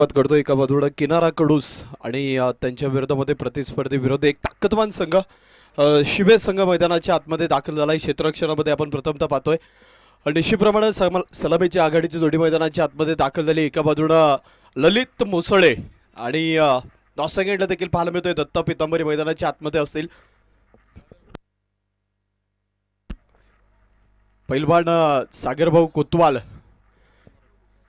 करतो एका बाजूला किनारा कडूस आणि त्यांच्या विरोधामध्ये प्रतिस्पर्धी विरोधी एक ताकदवान संघ शिवे संघ मैदानाच्या आतमध्ये दाखल झालाय। क्षेत्ररक्षणामध्ये आपण प्रथमतः पाहतोय निश्चितप्रमाणे सलामीची आघाडीची जोडी मैदानाच्या आतमध्ये दाखल झाली। एका बाजूला ललित मुसळे आणि 9 सेकंडला देखील पाहायला मिळतोय दत्ता पितांबरी मैदानाच्या आतमध्ये असतील। पहिलवान सागरभाऊ कोतवाल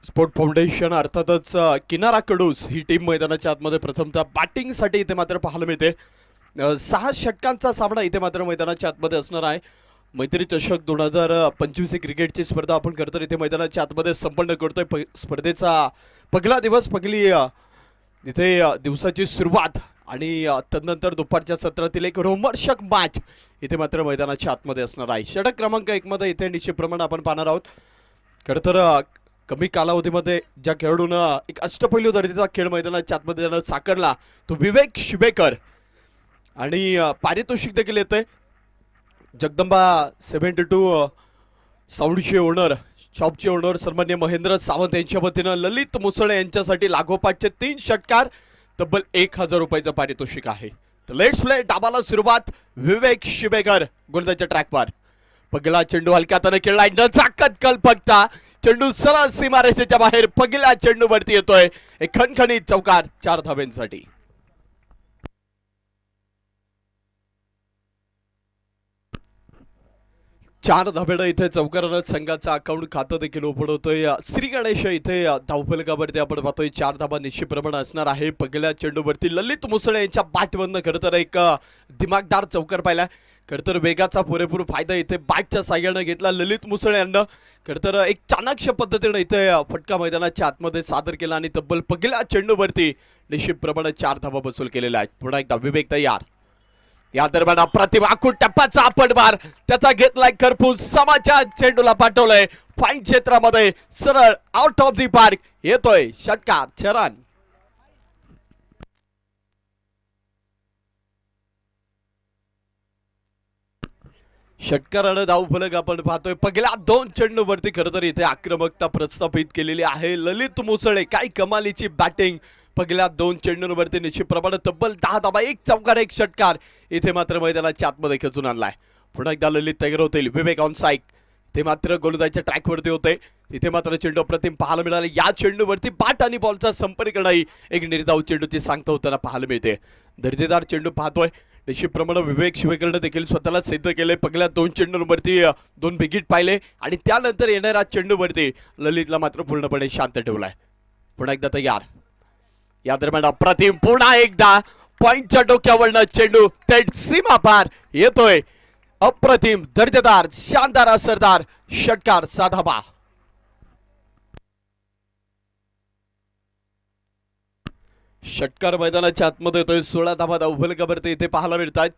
स्पोर्ट फाउंडेशन अर्थातच किनारा कडूस ही टीम मैदानाच्या आतमध्ये प्रथमतः बॅटिंगसाठी इथे मात्र पाहायला मिळते। 6 षटकांचा सामना इथे मात्र मैदानाच्या आतमध्ये असणार आहे। मैत्री चषक 2025 क्रिकेटची स्पर्धा आपण करतो इथे मैदानाच्या आतमध्ये संपन्न करतोय। स्पर्धेचा पहिला दिवस पहिली इथे दिवसाची सुरुवात आणि तदनंतर दुपारच्या सत्रातील एक रोमहर्षक मॅच इथे मात्र मैदानाच्या आतमध्ये असणार आहे। षटक क्रमांक 1 मध्ये इथे निश्चितप्रमाणे आपण पाहणार आहोत। खरं तर कमी कालावधीमध्ये ज्या खेळाडूंना एक अष्टपैलू दर्जाचा खेळ मैदानाच्या आतमध्ये त्यानं साकारला तो विवेक शिवेकर आणि पारितोषिक देखील येते जगदंबा 72 साऊंडचे ओनर शॉपचे ओनर सन्मान्य महेंद्र सावंत यांच्या वतीनं ललित मुसळे यांच्यासाठी लागोपाठचे 3 षटकार तब्बल 1000 रुपयाचं पारितोषिक आहे। तर लेट्स प्ले डाबाला सुरुवात विवेक शिवेकर गोलंदाजीच्या ट्रॅकवर पहिला चेंडू हलक्या हाताने खेळलाय न चाकत कल्पकता चेंडू सरळ सीमारेषेच्या बाहेर पहिल्या चेंडूवरती येतोय एक खणखणीत चौकार 4 धाब्यांसाठी। चार धाब्यानं इथे चौकारानं संघाचा अकाउंट खातं देखील ओपन होतोय। श्री गणेश इथे धावफलकावरती आपण पाहतोय 4 धाबा निश्चितप्रमाणे असणार आहे। पहिल्या चेंडूवरती ललित मुसळे यांच्या बॅटमधनं खरं तर एक दिमागदार चौकार पाहिलाय। खरं तर वेगाचा पुरेपूर फायदा इथे बॅटच्या साह्यानं घेतला ललित मुसळे यांना। खरं तर एक चाणक्य पद्धतीने इथे फटका मैदानाच्या आतमध्ये सादर केला आणि तब्बल पहिल्या चेंडूवरती निश्चितप्रमाणे 4 धाबा बसूल केलेल्या आहेत। पुन्हा एकदा विवेक तयार या दरम्यान अप्रतिम आखूड टप्प्याचा आपटबार त्याचा घेतलाय खरपूस समाच्या चेंडूला पाठवलंय फाईन क्षेत्रामध्ये सरळ आउट ऑफ दी पार्क येतोय षटकार 6 रन। षटकारानं धावफलक आपण पाहतोय पहिल्या 2 चेंडूवरती खरं तर इथे आक्रमकता प्रस्थापित केलेली आहे ललित मुसळे। काय कमालीची बॅटिंग पहिल्या 2 चेंडूंवरती निश्चितप्रमाणे तब्बल 10 धाबा 1 चौकार 1 षटकार इथे मात्र मैदानाच्या आतमध्ये खेचून आणलाय। पुन्हा एकदा ललित तयार होतील विवेक ऑन साईक ते मात्र गोलंदाजीच्या ट्रॅकवरती होते तिथे मात्र चेंडू अप्रतिम पाहायला मिळाले। या चेंडूवरती बॅट आणि बॉलचा संपर्क नाही एक निर्धाव चेंडूची सांगता होताना पाहायला मिळते। दर्जेदार चेंडू पाहतोय निश्चितप्रमाणे विवेक शिवेकरने देखील स्वतःला सिद्ध केले। पहिल्या 2 चेंडूंवरती 2 विकेट पाहिले आणि त्यानंतर येणाऱ्या चेंडूवरती ललितला मात्र पूर्णपणे शांत ठेवलाय। पुन्हा एकदा तयार या दरम्यान अप्रतिम पुन्हा एकदा पॉइंटच्या डोक्यावरनं चेंडू थेट सीमा पार येतोय अप्रतिम दर्जेदार शानदार असरदार षटकार 6 धाबा। षटकार मैदानाच्या आतमध्ये येतोय 16 धाबा धावफलकावरती इथे पाहायला मिळतात।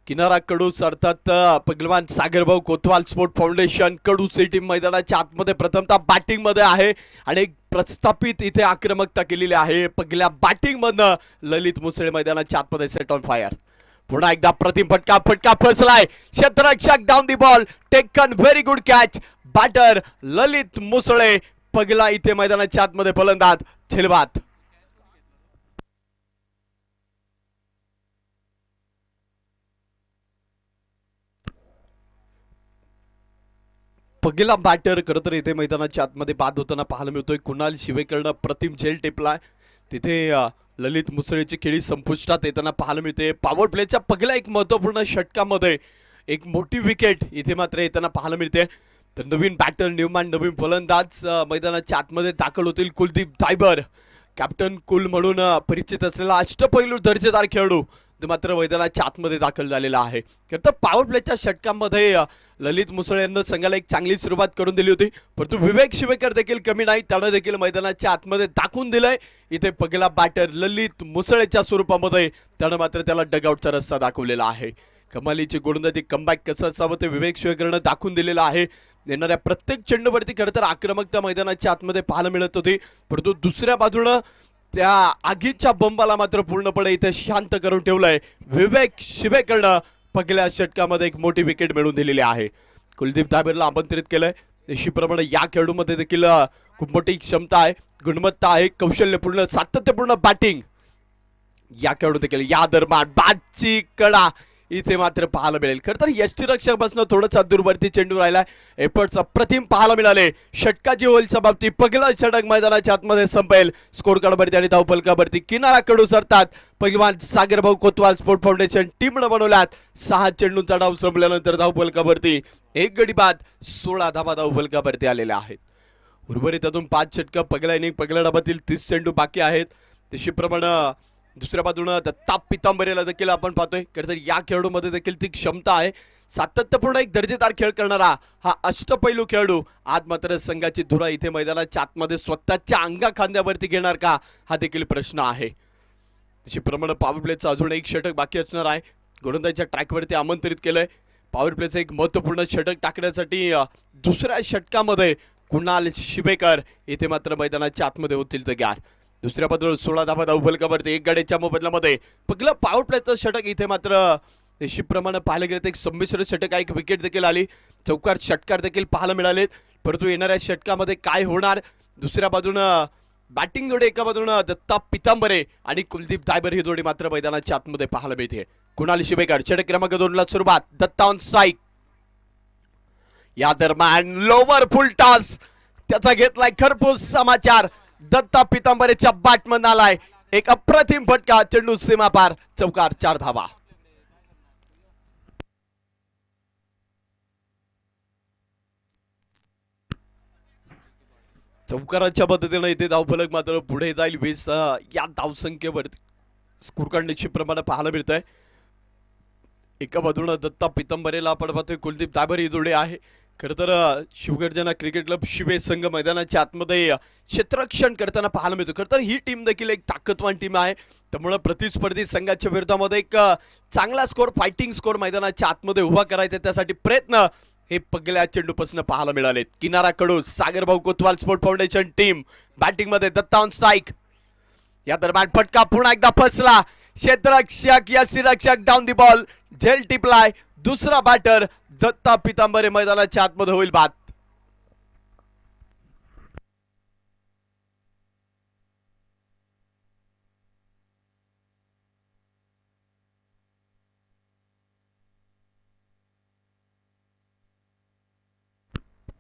किनारा कडूस अर्थात पहिलवान सागरभाऊ कोतवाल स्पोर्ट फाउंडेशन कडूस ही टीम मैदानाच्या आतमध्ये प्रथमतः बॅटिंग मध्ये आहे आणि प्रस्थापित इथे आक्रमकता केलेली आहे। पहिल्या बॅटिंग मधनं ललित मुसळे मैदानाच्या आतमध्ये सेट ऑन फायर। पुन्हा एकदा प्रतिम फटका फसलाय क्षेत्ररक्षक down the ball taken very good catch batter Lalit Musale पहिला इथे मैदानाच्या आतमध्ये फलंदाज झेलबाद। पहिला बॅटर खरं तर इथे मैदानाच्या आतमध्ये बाद होताना पाहायला मिळतोय कुणाल शिवेकरनं प्रतिम झेल टिपलाय तिथे ललित मुसळेची खेळी संपुष्टात येताना पाहायला मिळते। पॉवर प्लेच्या पहिल्या एक महत्त्वपूर्ण षटकामध्ये एक मोठी विकेट इथे मात्र येताना पाहायला मिळते। तर नवीन बॅटर न्यूमॅन नवीन फलंदाज मैदानाच्या आतमध्ये दाखल होतील कुलदीप दायबर कॅप्टन कुल म्हणून परिचित असलेला अष्टपैलू दर्जेदार खेळाडू मात्र मैदानाच्या आतमध्ये दाखल झालेला आहे। खरं तर पॉवर प्लेच्या षटकामध्ये ललित मुसळे यांना संघाला एक चांगली सुरुवात करून दिली होती परंतु विवेक शिवेकर देखील कमी नाही त्याने देखील मैदानाच्या आतमध्ये दाखवून दिलंय। इथे पहिला बॅटर ललित मुसळेच्या स्वरूपामध्ये त्याने मात्र त्याला डगआउटचा रस्ता दाखवलेला आहे। कमालीची गोलंदाजी कमबॅक कसं असावं ते विवेक शिवेकरनं दाखवून दिलेलं आहे। येणाऱ्या प्रत्येक चेंडूवरती खरं तर आक्रमकता मैदानाच्या आतमध्ये पाहायला मिळत होती परंतु दुसऱ्या बाजूनं त्या आगीच्या बंबाला मात्र पूर्णपणे इथे शांत करून ठेवलंय विवेक शिवेकरनं पहिल्या षटकामध्ये एक मोठी विकेट मिळवून दिलेली आहे। कुलदीप दायबरला आमंत्रित केलंय निश्चितप्रमाणे या खेळाडूमध्ये देखील खूप मोठी क्षमता आहे, गुणवत्ता आहे, कौशल्यपूर्ण सातत्यपूर्ण बॅटिंग या खेळाडू देखील या दरम्यान बॅटची कडा इथे मात्र पाहायला मिळेल. खरं तर यष्टीरक्षकापासून थोडासा दूरवरती चेंडू राहिला, एफर्ट्स अप्रतिम पाहायला मिळाले. षटकाची होईल बाबतीत पहिला षटक मैदानाच्या आतमध्ये संपेल. स्कोर कार्डवरती आणि धावफलकावरती किनाराकडू सरतात पहिलवान सागरभाऊ कोतवाल. स्पोर्ट फाउंडेशन टीमनं बनवल्यात 6 चेंडूंचा डाव संपल्यानंतर धावफलकावरती 1 गडी बाद 16 धावा धावफलकावरती आलेल्या आहेत. उर्वरित अजून 5 षटकं पहिल्या इनिंग पहिल्या डावातील 30 चेंडू बाकी आहेत. तशीप्रमाणे दुसऱ्या बाजूने दत्ता पितांबरेला देखील आपण पाहतोय. खरं तर या खेळाडूमध्ये देखील ती क्षमता आहे. सातत्यपूर्ण एक दर्जेदार खेळ करणारा हा अष्टपैलू खेळाडू आज मात्र संघाची धुरा इथे मैदानाच्या आतमध्ये स्वतःच्या अंगा खांद्यावरती घेणार का, हा देखील प्रश्न आहे. तशीप्रमाणे पॉवर प्लेचं अजून एक षटक बाकी असणार आहे. गोलंदाजीच्या ट्रॅकवरती आमंत्रित केलंय. पॉवर प्लेचं एक महत्त्वपूर्ण षटक टाकण्यासाठी दुसऱ्या षटकामध्ये कुणाल शिवेकर इथे मात्र मैदानाच्या आतमध्ये होतील तयार. दुसऱ्या बाजूला 16 धावा धावफलकावरती 1 गड्याच्या मोबदल्यामध्ये पहिलं पॉवर प्लेचं षटक इथे मात्र निश्चितप्रमाणे पाहायला गेलं तर एक संमिश्र षटक आहे. एक विकेट देखील आली, चौकार षटकार देखील पाहायला मिळालेत. परंतु येणाऱ्या षटकामध्ये काय होणार, दुसऱ्या बाजूनं बॅटिंग जोडी एका बाजूनं दत्ता पितांबरे आणि कुलदीप दायबर ही जोडी मात्र मैदानाच्या आतमध्ये पाहायला मिळते. कुणाल शिवेकर षटक क्रमांक 2 ला सुरुवात. Datta on strike. या दरम्यान लोवर फुल टॉस त्याचा घेतलाय खरपूस समाचार. दत्ता पितांबरेच्या बॅटमन आलाय एक अप्रतिम फटका, चेंडू सीमापार, चौकार, 4 धावा. चौकाराच्या पद्धतीने इथे धावफलक मात्र पुढे जाईल 20 या धावसंख्येवरती. स्कोर कार्ड निश्चितप्रमाणे पाहायला मिळत आहे. एका बाजूला दत्ता पितांबरेला आपण पाहतोय कुलदीप दायबर ही जोडी आहे. खरं तर शिवगर्जना क्रिकेट क्लब शिवे संघ मैदानाच्या आतमध्ये क्षेत्ररक्षण करताना पाहायला मिळतो. खरं तर ही टीम देखील एक ताकदवान टीम आहे. त्यामुळे प्रतिस्पर्धी संघाच्या विरोधामध्ये एक चांगला स्कोर, फायटिंग स्कोर मैदानाच्या आतमध्ये उभा करायचा, त्यासाठी प्रयत्न हे पहिल्या चेंडूपासून पाहायला मिळालेत. किनाराकडून Sagarbhau Kotwal sport foundation team batting मध्ये. Datta on strike. या दरम्यान फटका पुन्हा एकदा फसला. क्षेत्ररक्षक यष्टीरक्षक डाऊन दी बॉल, झेल टिपलाय. दुसरा बॅटर दत्ता पितांबरे मैदानाच्या आतमध्ये होईल बाद.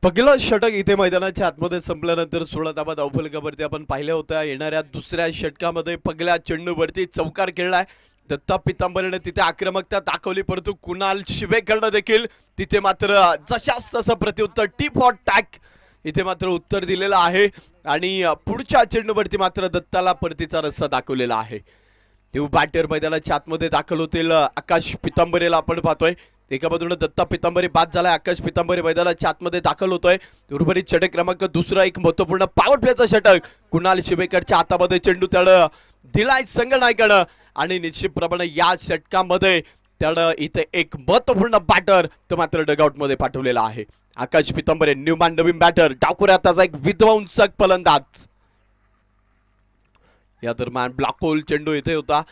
पहिलं षटक इथे मैदानाच्या आतमध्ये संपल्यानंतर 16 धावा धावफलकावरती आपण पाहिल्या होत्या. येणाऱ्या दुसऱ्या षटकामध्ये पहिल्या चेंडूवरती चौकार खेळलाय. दत्ता पितांबरेने तिथे आक्रमकता दाखवली, परंतु कुणाल शिवेकरनं देखील तिथे मात्र जशास तसं प्रत्युत्तर टिप फॉर टॅक इथे मात्र उत्तर दिलेलं आहे. आणि पुढच्या चेंडूवरती मात्र दत्ताला परतीचा रस्ता दाखवलेला आहे. तेव्हा बॅटर मैदानाच्या आतमध्ये दाखल होतील. आकाश पितांबरेला आपण पाहतोय. एका बाजूने दत्ता पितांबरे बाद झालाय, आकाश पितांबरे मैदानाच्या आतमध्ये दाखल होतोय. उर्वरित षटक क्रमांक दुसरा एक महत्वपूर्ण पॉवर प्लेचा षटक कुणाल शिवेकरच्या हातामध्ये चेंडू त्यानं दिलाय संघनायकानं. आणि निश्चितप्रमाणे या षटकामध्ये त्यानं इथे एक महत्वपूर्ण बॅटर तो मात्र डगआउट मध्ये पाठवलेला आहे. आकाश पितांबरे न्यूमॅन नवीन बॅटर, डावखुऱ्यात त्याचा एक विध्वंसक फलंदाज. या दरम्यान ब्लॉक होल चेंडू इथे होता.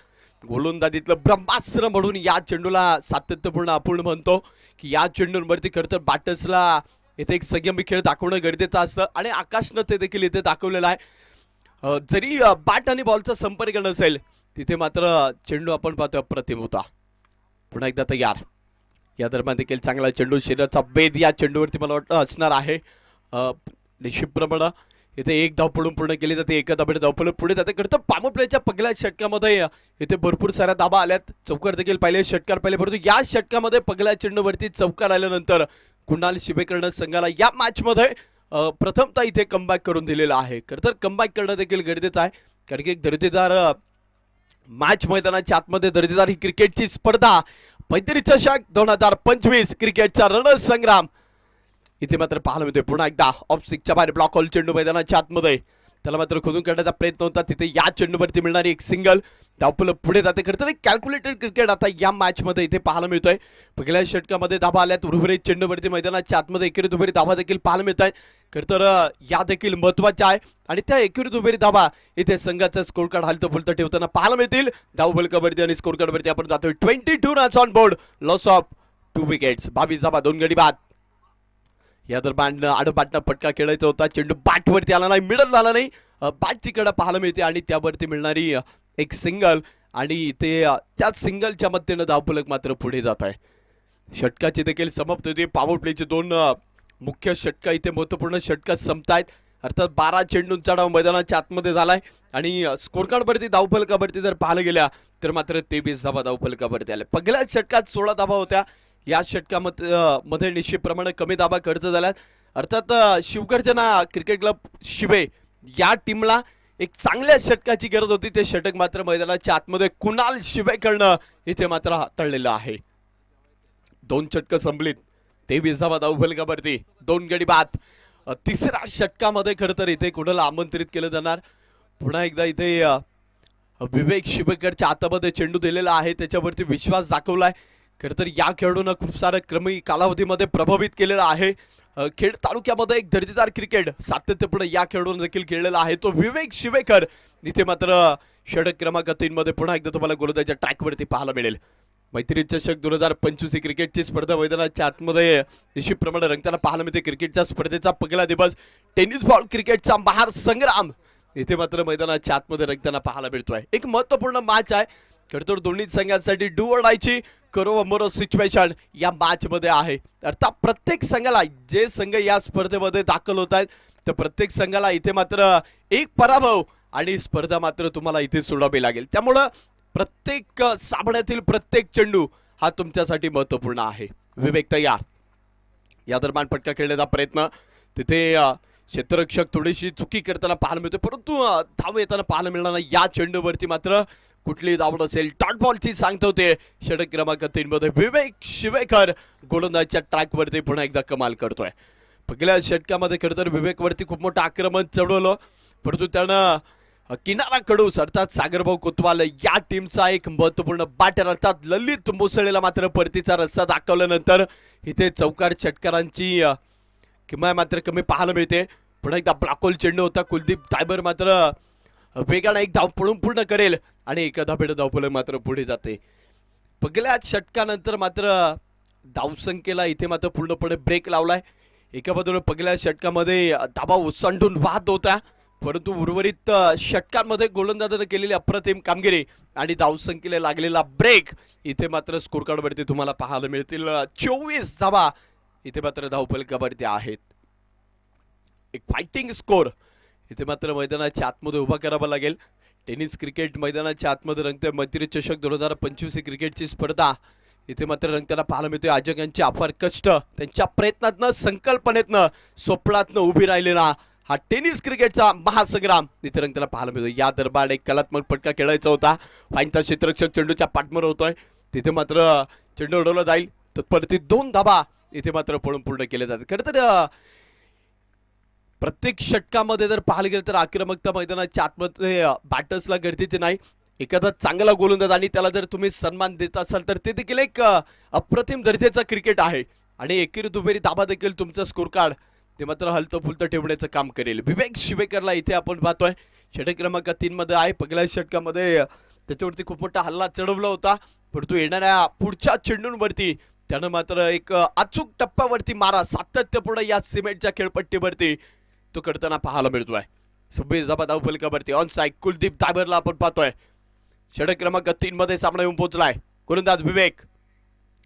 गोलंदाजीतलं ब्रह्मास्त्र म्हणून या चेंडूला सातत्यपूर्ण आपण म्हणतो की या चेंडूंवरती खरं तर बॅटर्सला इथे एक संयमी खेळ दाखवणं गरजेचं असतं आणि आकाशनं ते देखील इथे दाखवलेलं आहे. जरी बॅट आणि बॉलचा संपर्क नसेल तिथे मात्र चेंडू आपण पाहतो अप्रतिम होता. पुन्हा एकदा तयार. या दरम्यान देखील चांगला चेंडू, शरीराचा वेध या चेंडूवरती मला वाटतं असणार आहे. निश्चितप्रमाणे इथे एक धाव पडून पूर्ण केली जाते, एका धावेने धावफल पुढे जाते. खरं तर पॉवर प्लेच्या पहिल्या षटकामध्ये इथे भरपूर साऱ्या धाबा आल्यात. चौकार देखील पहिले, षटकार पहिले, परंतु या षटकामध्ये पहिल्या चेंडूवरती चौकार आल्यानंतर कुणाल शिवेकरनं संघाला या मॅच मध्ये प्रथमतः इथे कमबॅक करून दिलेला आहे. खरं तर कमबॅक करणं देखील गरजेचं आहे, कारण की एक दर्जेदार मॅच मैदानाच्या आतमध्ये दर्जेदार ही क्रिकेटची स्पर्धा मैत्री चषक 2025 क्रिकेटचा रणसंग्राम इथे मात्र पाहायला मिळतोय. पुन्हा एकदा ऑफ स्टिकच्या बाहेर ब्लॉक होल चेंडू मैदानाच्या आतमध्ये, त्याला मात्र खोदून काढण्याचा प्रयत्न होता. तिथे या चेंडूवरती मिळणारी एक सिंगल, धावफलक पुढे जाते. खरं तर एक कॅल्क्युलेटेड क्रिकेट आता या मॅच मध्ये इथे पाहायला मिळतोय. पहिल्या षटकामध्ये धाबा आल्यात, उर्वरित चेंडूवरती मैदानाच्या आतमध्ये एकेरीत उभेरी धाबा देखील पाहायला मिळत आहे. खरं तर या देखील महत्वाच्या आहे आणि त्या एकेरीत उभेरी धाबा इथे संघाचा स्कोर कार्ड हलतं फुलतं ठेवताना पाहायला मिळतील. धावफलकावरती आणि स्कोर कार्डवरती आपण जातोय 22 runs on board, loss of 2 wickets, 22 धाबा 2 गडी बाद. या दरम्यान आडबाटना फटका खेळायचा होता, चेंडू बॅटवरती आला नाही, मिडल आला नाही, बॅटची कडा पाहायला मिळते आणि त्यावरती मिळणारी एक सिंगल आणि ते त्याच सिंगलच्या मदतीने धावफलक मात्र पुढे जात आहे. षटकाची देखील समाप्ती होती. पॉवर प्लेचे दोन मुख्य षटका इथे महत्वपूर्ण षटका संपतायत. अर्थात 12 चेंडूंचा डाव मैदानाच्या आतमध्ये झालाय आणि स्कोर कार्डवरती धावफलकावरती जर पाहायला गेल्या तर मात्र 23 धावा धावफलकावरती आल्या. पहिल्या षटकात 16 धावा होत्या. या षटकामध्ये निश्चितप्रमाणे कमी धावा खर्च झाल्यात. अर्थात शिवगर्जना क्रिकेट क्लब शिवे या टीमला एक चांगल्या षटकाची गरज होती. ते षटक मात्र मैदानाच्या आतमध्ये कुणाल शिवेकडनं इथे मात्र हाताळलेलं आहे. 2 षटक संपलीत. 23 धावा धावफलकावरती 2 गडी बाद. तिसऱ्या षटकामध्ये खरं तर इथे कुणाला आमंत्रित केलं जाणार. पुन्हा एकदा इथे विवेक शिवेकरच्या हातामध्ये चेंडू दिलेला आहे, त्याच्यावरती विश्वास दाखवलाय. खरं तर या खेळाडूंना खूप सारं क्रमी कालावधीमध्ये प्रभावित केलेलं आहे. खेड तालुक्यामध्ये एक दर्जेदार क्रिकेट सातत्यपूर्ण या खेळाडूंना देखील खेळलेला आहे तो विवेक शिवेकर. इथे मात्र षटक क्रमांक 3 मध्ये पुन्हा एकदा तुम्हाला गोलंदाजीच्या ट्रॅकवरती पाहायला मिळेल. मैत्री चषक 2025 ही क्रिकेटची स्पर्धा मैदानाच्या आतमध्ये निश्चितप्रमाणे रंगताना पाहायला मिळते. क्रिकेटच्या स्पर्धेचा पहिला दिवस टेनिस बॉल क्रिकेटचा महासंग्राम इथे मात्र मैदानाच्या आतमध्ये रंगताना पाहायला मिळतोय. एक महत्त्वपूर्ण मॅच आहे. खरं तर दोन्ही संघांसाठी डू ऑर डायची करो मोरो सिच्युएशन या मॅच मध्ये आहे. अर्थात प्रत्येक संघाला जे संघ या स्पर्धेमध्ये दाखल होत आहेत तर प्रत्येक संघाला इथे मात्र एक पराभव आणि स्पर्धा मात्र तुम्हाला इथे सोडावी लागेल. त्यामुळं प्रत्येक सामन्यातील प्रत्येक चेंडू हा तुमच्यासाठी महत्त्वपूर्ण आहे. विवेक तयार. या दरम्यान फटका खेळण्याचा प्रयत्न तिथे क्षेत्ररक्षक थोडीशी चुकी करताना पाहायला मिळते, परंतु धाव येताना पाहायला मिळणार नाही. या चेंडूवरती मात्र कुठली धाव नसेल. डॉट बॉलची सांगता होते. षटक क्रमांक 3 मध्ये विवेक शिवेकर गोलंदाजच्या ट्रॅकवरती पुन्हा एकदा कमाल करतोय. पहिल्या षटकामध्ये खरं तर विवेकवरती खूप मोठं आक्रमण चढवलं, परंतु त्यानं किनारा कडूस अर्थात सागरभाऊ कोतवाल या टीमचा एक महत्त्वपूर्ण बॅटर अर्थात ललित मुसळेला मात्र परतीचा रस्ता दाखवल्यानंतर इथे चौकार षटकारांची किंमत मात्र कमी पाहायला मिळते. पुन्हा एकदा ब्लॉकहोल चेंडू होता. कुलदीप दायबर मात्र वेगाने एक धाव पळून पूर्ण करेल आणि एका धावेने धावफलक मात्र पुढे जाते. पहिल्या षटकानंतर मात्र धावसंख्येला इथे मात्र पूर्णपणे ब्रेक लावलाय. एका बाजूने पहिल्या षटकामध्ये धावा ओसंडून वाहत होता, परंतु उर्वरित षटकांमध्ये गोलंदाजाने केलेली अप्रतिम कामगिरी आणि धावसंख्येला लागलेला ब्रेक इथे मात्र स्कोर कार्डवरती तुम्हाला पाहायला मिळतील. 24 धावा इथे मात्र धावफलकावरती आहेत. एक फायटिंग स्कोर इथे मात्र मैदानाच्या आतमध्ये उभा करावा लागेल. टेनिस क्रिकेट मैदानाच्या आतमध्ये रंगते. मैत्री चषक 2025 ही क्रिकेटची स्पर्धा इथे मात्र रंगताना पाहायला मिळते. आयोजकांचे अफार कष्ट, त्यांच्या प्रयत्नातनं संकल्पनेतनं स्वप्नातनं उभी राहिलेला हा टेनिस क्रिकेटचा महासंग्राम इथे रंगताना पाहायला मिळतो. या दरम्यान एक कलात्मक फटका खेळायचा होता. फाईनचा क्षेत्ररक्षक चेंडूच्या पाठमोर होतोय. तिथे मात्र चेंडू उडवला जाईल, तत्परती 2 धावा इथे मात्र पळून पूर्ण केले जातात. खरं तर प्रत्येक षटकामध्ये जर पाहायला गेलं तर आक्रमकता मैदानाच्या आतमध्ये बॅटर्सला गरजेचे नाही. एखादा चांगला गोलंदाज आणि त्याला जर तुम्ही सन्मान देत असाल तर ते देखील एक अप्रतिम दर्जाचा क्रिकेट आहे आणि एकेरी दुहेरी धाबा देखील तुमचा स्कोर कार्ड ते मात्र हलतं फुलतं ठेवण्याचं काम करेल. विवेक शिवेकरला इथे आपण पाहतोय षटक क्रमांक 3 मध्ये आहे. पहिल्या षटकामध्ये त्याच्यावरती खूप मोठा हल्ला चढवला होता, परंतु येणाऱ्या पुढच्या चेंडूंवरती त्यानं मात्र एक अचूक टप्प्यावरती मारा सातत्यपूर्ण या सिमेंटच्या खेळपट्टीवरती तो करताना पाहायला मिळतोय. 26 धावा धावफलकावरती ऑन साइड कुलदीप दायबरला आपण पाहतोय. षटक क्रमांक 3 मध्ये सामना येऊन पोहोचलाय गोलंदाज विवेक.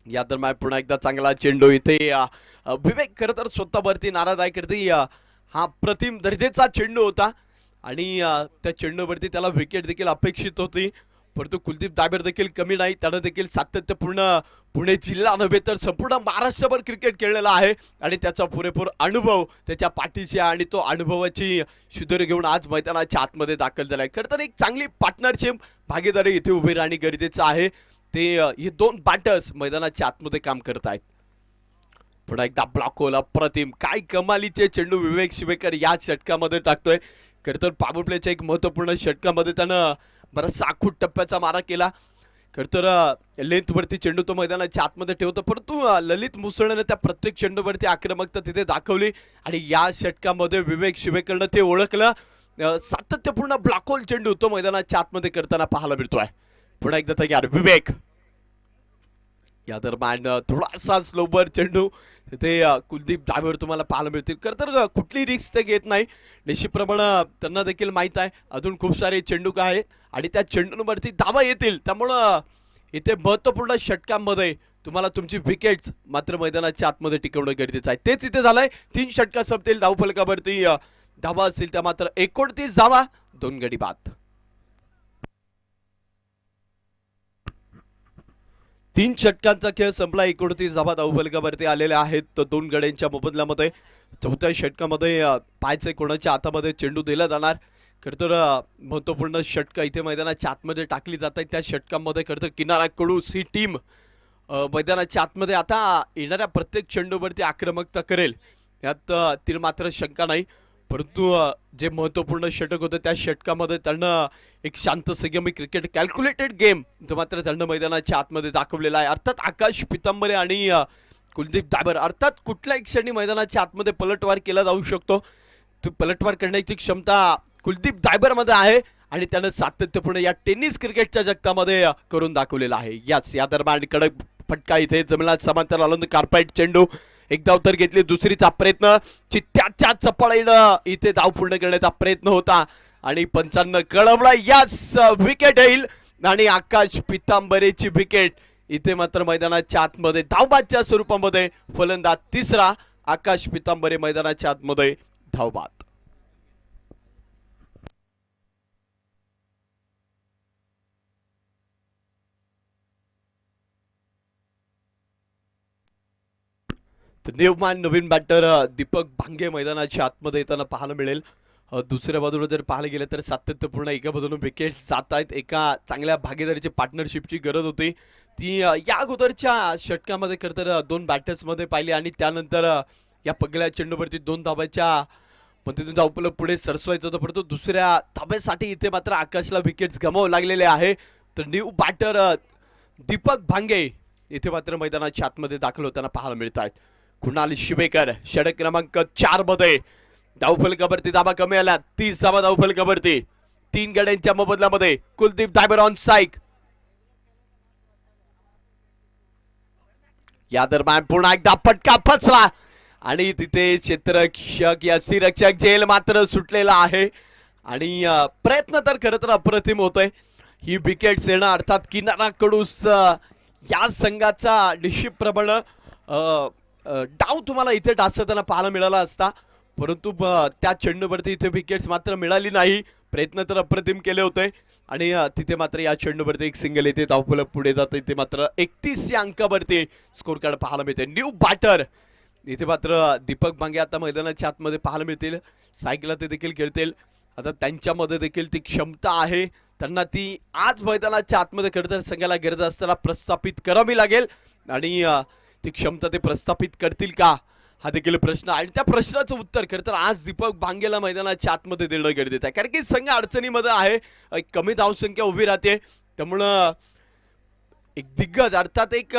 या दरम्यान पुन्हा एकदा चांगला चेंडू इथे विवेक खरं तर स्वतःवरती नाराज आहे. करते हा प्रतिम दर्जेचा चेंडू होता आणि त्या चेंडूवरती त्याला विकेट देखील अपेक्षित होती, परंतु कुलदीप दायबर देखील कमी नाही. त्यानं देखील सातत्यपूर्ण पुणे जिल्हा नव्हे तर संपूर्ण महाराष्ट्रभर क्रिकेट खेळलेला आहे आणि त्याचा पुरेपूर अनुभव त्याच्या पाठीशी आणि तो अनुभवाची शिदोरी घेऊन आज मैदानाच्या आतमध्ये दाखल झालाय. खरं तर एक चांगली पार्टनरशिप भागीदारी इथे उभी राहणे गरजेचं आहे. ते हे 2 बॅटर्स मैदानाच्या आतमध्ये काम करत आहेत. पुन्हा एकदा ब्लॉक होल अप्रतिम काय कमालीचे चेंडू विवेक शिवेकर या षटकामध्ये टाकतोय. खरं तर पॉवर प्लेच्या एक महत्त्वपूर्ण षटकामध्ये त्यानं बराचसा आखूड टप्प्याचा मारा केला. खरं तर लेंथवरती चेंडू तो मैदानाच्या आतमध्ये ठेवतो, परंतु ललित मुसळने त्या प्रत्येक चेंडूवरती आक्रमकता तिथे दाखवली आणि या षटकामध्ये विवेक शिवेकरनं ते ओळखलं. सातत्यपूर्ण ब्लॉक होल चेंडू तो मैदानाच्या आतमध्ये करताना पाहायला मिळतोय. पुन्हा एकदा तयार विवेक. या दरम्यान थोडासा स्लोवर चेंडू तिथे कुलदीप धायवर तुम्हाला पाहायला मिळतील. खरं तर कुठली रिस्क ते घेत नाही. निश्चितप्रमाणे त्यांना देखील माहीत आहे अजून खूप सारे चेंडू काय आहेत आणि त्या चेंडूंवरती धावा येतील. त्यामुळं इथे महत्त्वपूर्ण षटकांमध्ये तुम्हाला तुमची विकेट्स मात्र मैदानाच्या आतमध्ये टिकवणं गरजेचं आहे. तेच इथे झालंय. 3 षटका संपतील. धावफलकावरती धावा असतील त्या मात्र 29 धावा, 2 गडी बाद. 3 षटकांचा खेळ संपला. 29 धावा धावफलकावरती आलेल्या आहेत 2 गड्यांच्या मोबदल्यामध्ये. चौथ्या षटकामध्ये पायचे कोणाच्या हातामध्ये चेंडू दिला जाणार. खरं तर महत्त्वपूर्ण षटकं इथे मैदानाच्या आतमध्ये टाकली जात आहेत. त्या षटकांमध्ये खरं तर किनारा कडूस ही टीम मैदानाच्या आतमध्ये आता येणाऱ्या प्रत्येक चेंडूवरती आक्रमकता करेल यात ती मात्र शंका नाही. परंतु जे महत्त्वपूर्ण षटक होतं त्या षटकामध्ये त्यांना एक शांत संयमी क्रिकेट कॅल्क्युलेटेड गेम तो मात्र त्यांना मैदानाच्या आतमध्ये दाखवलेला आहे. अर्थात आकाश पितांबरे आणि कुलदीप धायबर अर्थात कुठल्याही क्षणी मैदानाच्या आतमध्ये पलटवार केला जाऊ शकतो. तो पलटवार करण्याची क्षमता कुलदीप धायबरमध्ये आहे आणि त्यानं सातत्यपूर्ण या टेनिस क्रिकेटच्या जगतामध्ये करून दाखवलेला आहे. या दरम्यान कडक फटका इथे जमिनीला समांतर आला. कार्पेट चेंडू एकदा उत्तर घेतली. दुसरीचा प्रयत्न चित्त्याच्या चपळीनं इथे धाव पूर्ण करण्याचा प्रयत्न होता आणि पंचांना कळवला. याच विकेट येईल आणि आकाश पितांबरेची विकेट इथे मात्र मैदानाच्या आतमध्ये धावबादच्या स्वरूपामध्ये फलंदाज तिसरा. आकाश पितांबरे मैदानाच्या आतमध्ये धावबाद. निर्माण नवीन बॅटर दीपक भांगे मैदानाच्या आतमध्ये येताना पाहायला मिळेल. दुसऱ्या बाजूला जर पाहायला गेलं तर सातत्यपूर्ण एका बाजूने विकेट जात आहेत. एका चांगल्या भागीदारीची पार्टनरशिपची गरज होती ती या अगोदरच्या षटकामध्ये खरं तर 2 बॅटर्समध्ये पाहिली आणि त्यानंतर या पहिल्या चेंडूवरती 2 धाब्याच्या पद्धतीने धावपलं पुढे सरसवायचं होतं. परंतु दुसऱ्या धाब्यासाठी इथे मात्र आकाशला विकेट्स गमावं लागलेले आहे. तर न्यू बॅटर दीपक भांगे इथे मात्र मैदानाच्या आतमध्ये दाखल होताना पाहायला मिळत आहेत. कुणाल शिवेकर षटक क्रमांक 4 मध्ये धावफलकावरती धाबा कमी आला. 30 धाबा धावफलकावरती 3 गड्यांच्या मोबदल्यामध्ये कुलदीप धायबर ऑन स्ट्राईक. या दरम्यान पुन्हा एकदा फटका फसला आणि तिथे क्षेत्ररक्षक या श्रीरक्षक जेल मात्र सुटलेला आहे आणि प्रयत्न तर खरं तर अप्रतिम होतोय. ही विकेट येणं अर्थात किनारा कडूस या संघाचा निश्चितप्रमाणे डाव तुम्हाला इथे डासताना पाहायला मिळाला असता. परंतु त्या चेंडूवरती इथे विकेट्स मात्र मिळाली नाही. प्रयत्न तर अप्रतिम केले होते आणि तिथे मात्र या चेंडूवरती एक सिंगल येते. धावफलक पुढे जाते. इथे मात्र 31 या अंकावरती स्कोर कार्ड पाहायला मिळते. न्यू बॅटर इथे मात्र दीपक भांगे आता मैदानाच्या आतमध्ये पाहायला मिळतील. सायकलला ते देखील खेळतील. आता त्यांच्यामध्ये देखील ती क्षमता आहे. त्यांना ती आज मैदानाच्या आतमध्ये खरं तर संघाला गरज असताना प्रस्थापित करावी लागेल आणि ती क्षमता ते प्रस्थापित करतील का हा देखील प्रश्न आणि त्या प्रश्नाचं उत्तर खरं तर आज दीपक भांगेला मैदानाच्या आतमध्ये देणं गरजेचं आहे. कारण की संघ अडचणीमध्ये आहे. कमी धावसंख्या उभी राहते. त्यामुळं एक दिग्गज अर्थात एक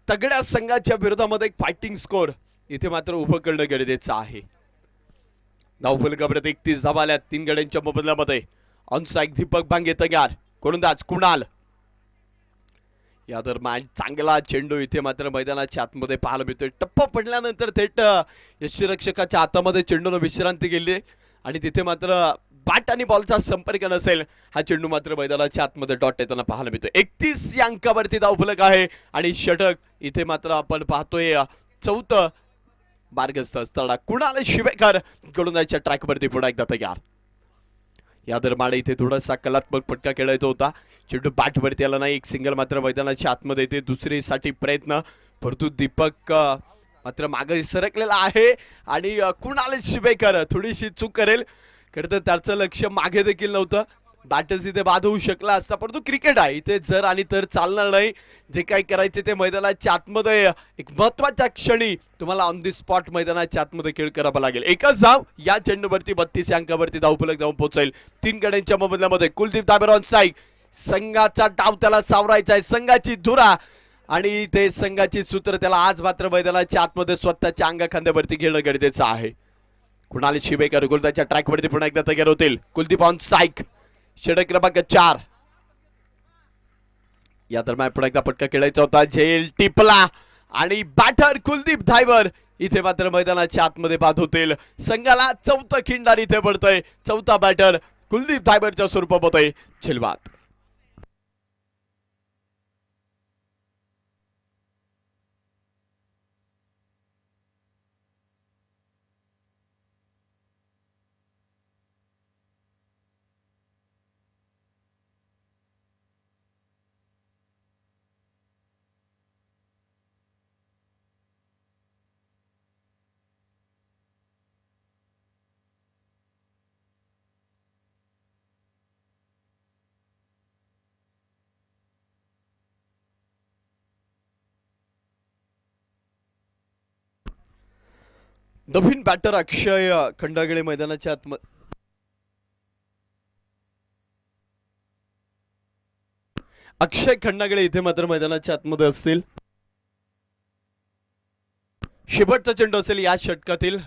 तगड्या संघाच्या विरोधामध्ये एक फायटिंग स्कोर इथे मात्र उभं करणं गरजेचं आहे. धावफलकावरती 31 धावा आल्या 3 गड्यांच्या मोबदल्यामध्ये. ऑन स्ट्राईक दीपक भांगे तयार. गोलंदाज कुणाल. या दरम्यान चांगला चेंडू इथे मात्र मैदानाच्या आतमध्ये पाहायला मिळतोय. टप्पा पडल्यानंतर थेट यष्टीरक्षकाच्या हातामध्ये चेंडूने विश्रांती गेली आणि तिथे मात्र बॅट आणि बॉलचा संपर्क नसेल. हा चेंडू मात्र मैदानाच्या आतमध्ये डॉट येताना पाहायला मिळतोय. 31 या अंकावरती धावफलक आहे आणि षटक इथे मात्र आपण पाहतोय 4थं मार्गस्थ असताना कुणाल शिवेकर गोलंदाजीच्या ट्रॅकवरती पुन्हा एकदा तयार. या दरम्यान इथे थोडासा कलात्मक फटका खेळायचा होता. चेंडू बॅटवरती आला नाही. एक सिंगल मात्र मैदानाच्या आतमध्ये येते. दुसरीसाठी प्रयत्न परंतु दीपक मात्र मागे सरकलेला आहे आणि कुणाल शिवेकर थोडीशी चूक करेल. खरं तर त्याचं लक्ष मागे देखील नव्हतं. बॅटर्स इथे बाद होऊ शकला असता परंतु क्रिकेट आहे इथे जर आणि तर चालणार नाही. जे काही करायचे ते मैदानाच्या आतमध्ये एक महत्वाच्या क्षणी तुम्हाला ऑन दी स्पॉट मैदानाच्या आतमध्ये खेळ करावा लागेल. एकच धाव या चेंडूवरती 32 अंकावरती धावफलक जाऊन पोहोचेल. 3 गड्यांच्या मोबदल्यामध्ये कुलदीप धायबर ऑन स्ट्राईक. संघाचा डाव त्याला सावरायचा आहे. संघाची धुरा आणि ते संघाची सूत्र त्याला आज मात्र मैदानाच्या आतमध्ये स्वतःच्या अंगाखांद्यावरती घेणं गरजेचं आहे. कुणाल शिवेकर गोलंदाजीच्या ट्रॅकवरती पुन्हा एकदा तयार होतील. Kuldeep on strike. षटक क्रमांक 4. या दरम्यान पुन्हा एकदा फटका खेळायचा होता. झेल टिपला आणि बॅटर कुलदीप धायबर इथे मात्र मैदानाच्या आतमध्ये बाद होतील. संघाला चौथं खिंडार इथे पडतंय. चौथा बॅटर कुलदीप धायबरच्या स्वरूपामध्ये झेलबाद. नवीन बॅटर अक्षय खंडागळे मैदानाच्या आतमध्ये. अक्षय खंडागळे इथे मात्र मैदानाच्या आतमध्ये असतील. शेवटचा चेंडू असेल या षटकातील.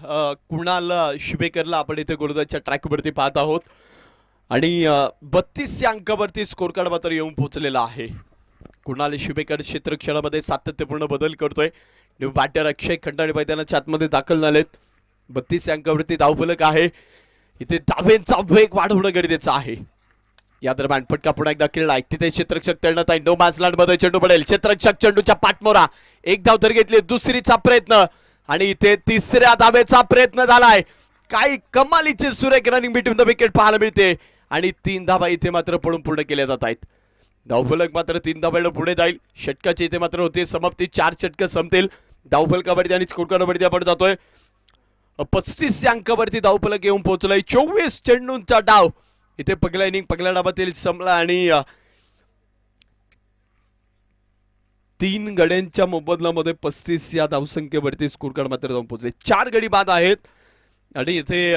कुणाल शिवेकरला आपण इथे गोलंदाजच्या ट्रॅकवरती पाहत आहोत आणि 32 अंकावरती स्कोर कार्ड मात्र येऊन पोहोचलेला आहे. कुणाल शिवेकर क्षेत्रक्षणामध्ये सातत्यपूर्ण बदल करतोय. न्यू बॅटर अक्षय खंडागळे मैदानाच्या आतमध्ये दाखल झालेत. 32 अंकावरती धावफलक आहे. इथे धावेंचा वेग वाढवणं गरजेचं आहे. या दरम्यान फटका पुन्हा एकदा खेळलाय. तिथे क्षेत्ररक्षक तैनात आहे. नो मॅचलँड मध्ये चेंडू पडेल. क्षेत्ररक्षक चेंडूच्या पाठमोरा एक धाव तर घेतली. दुसरीचा प्रयत्न आणि इथे तिसऱ्या धावेचा प्रयत्न झालाय. काही कमालीचे सुरेख रनिंग बिटवीन द विकेट पाहायला मिळते आणि 3 धावा इथे मात्र पडून पूर्ण केल्या जात आहेत. धावफलक मात्र 3 धावांना पुढे जाईल. षटकाची इथे मात्र होती समाप्ती. 4 षटकं संपतील. धावफलकावरती आणि स्कोर कार्डवरती आपण जातोय. 35 अंकावरती धावफलक येऊन पोहोचलाय. 24 चेंडूंचा डाव इथे पहिला इनिंग पहिल्या डावातील संपला आणि 3 गड्यांच्या मोबदल्यामध्ये 35 या धावसंख्येवरती स्कोर कार्ड मात्र जाऊन पोहोचले. 4 गडी बाद आहेत आणि इथे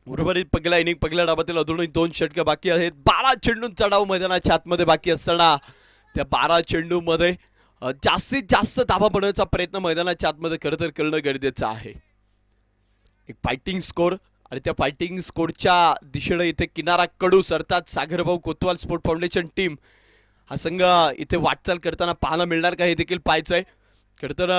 उर्वरित पहिला इनिंग पहिल्या डावातील अजूनही 2 षटकं बाकी आहेत. 12 चेंडूंचा डाव मैदानाच्या आतमध्ये बाकी असताना त्या 12 चेंडूमध्ये जास्तीत जास्त धावा बनवण्याचा प्रयत्न मैदानाच्या आतमध्ये खरं तर करणं गरजेचं आहे. एक फायटिंग स्कोर आणि त्या फायटिंग स्कोरच्या दिशेने इथे किनारा कडूस अर्थात सागरभाऊ कोतवाल स्पोर्ट फाउंडेशन टीम हा संघ इथे वाटचाल करताना पाहायला मिळणार का हे देखील पाहायचंय. खरं तर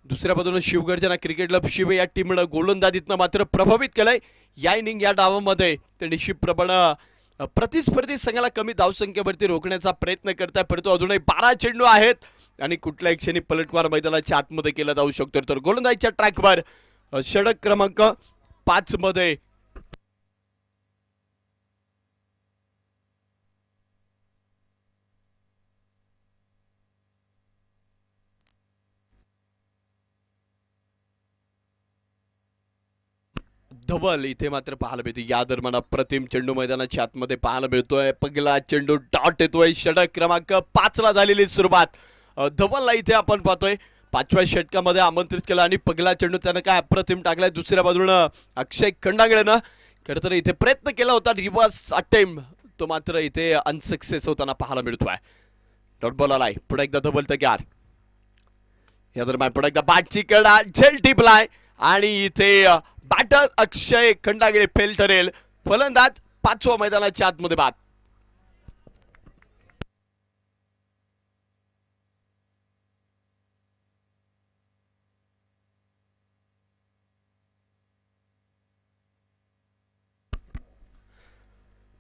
दुसऱ्या बाजूने शिवगर्जना क्रिकेट क्लब शिवे या टीमनं गोलंदाजीतनं मात्र प्रभावित केलंय. या इनिंग या डावामध्ये ते निश्चितप्रमाणे प्रतिस्पर्धी संघाला कमी धावसंख्येवरती रोखण्याचा प्रयत्न करताय. परंतु अजूनही 12 चेंडू आहेत आणि कुठल्याही क्षणी पलटवार मैदानाच्या आतमध्ये केला जाऊ शकतो. तर गोलंदाजीच्या ट्रॅकवर षटक क्रमांक 5 मध्ये धवल इथे मात्र पाहायला मिळते. या दरम्यान अप्रतिम चेंडू मैदानाच्या आतमध्ये पाहायला मिळतोय. पहिला चेंडू डॉट येतोय. षटक क्रमांक 5 ला झालेली सुरुवात धवलला इथे आपण पाहतोय. 5व्या षटकामध्ये आमंत्रित केलं आणि पहिला चेंडू त्यानं काय अप्रतिम टाकलाय. दुसऱ्या बाजूनं अक्षय खंडागळेनं खरं तर इथे प्रयत्न केला होता रिव्हर्स अटेम्प्ट, तो मात्र इथे अनसक्सेस होताना पाहायला मिळतोय. डॉट बॉल आलाय. पुढे एकदा धवल तयार. या दरम्यान पुढे एकदा बॅटची कडा झेल टिपलाय आणि इथे बॅटर अक्षय खंडागळे फेल ठरेल. फलंदाज 5व्या मैदानाच्या आतमध्ये बाद.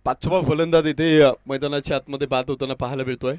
पाचवा फलंदाज इथे मैदानाच्या आतमध्ये बाद होताना पाहायला मिळतोय.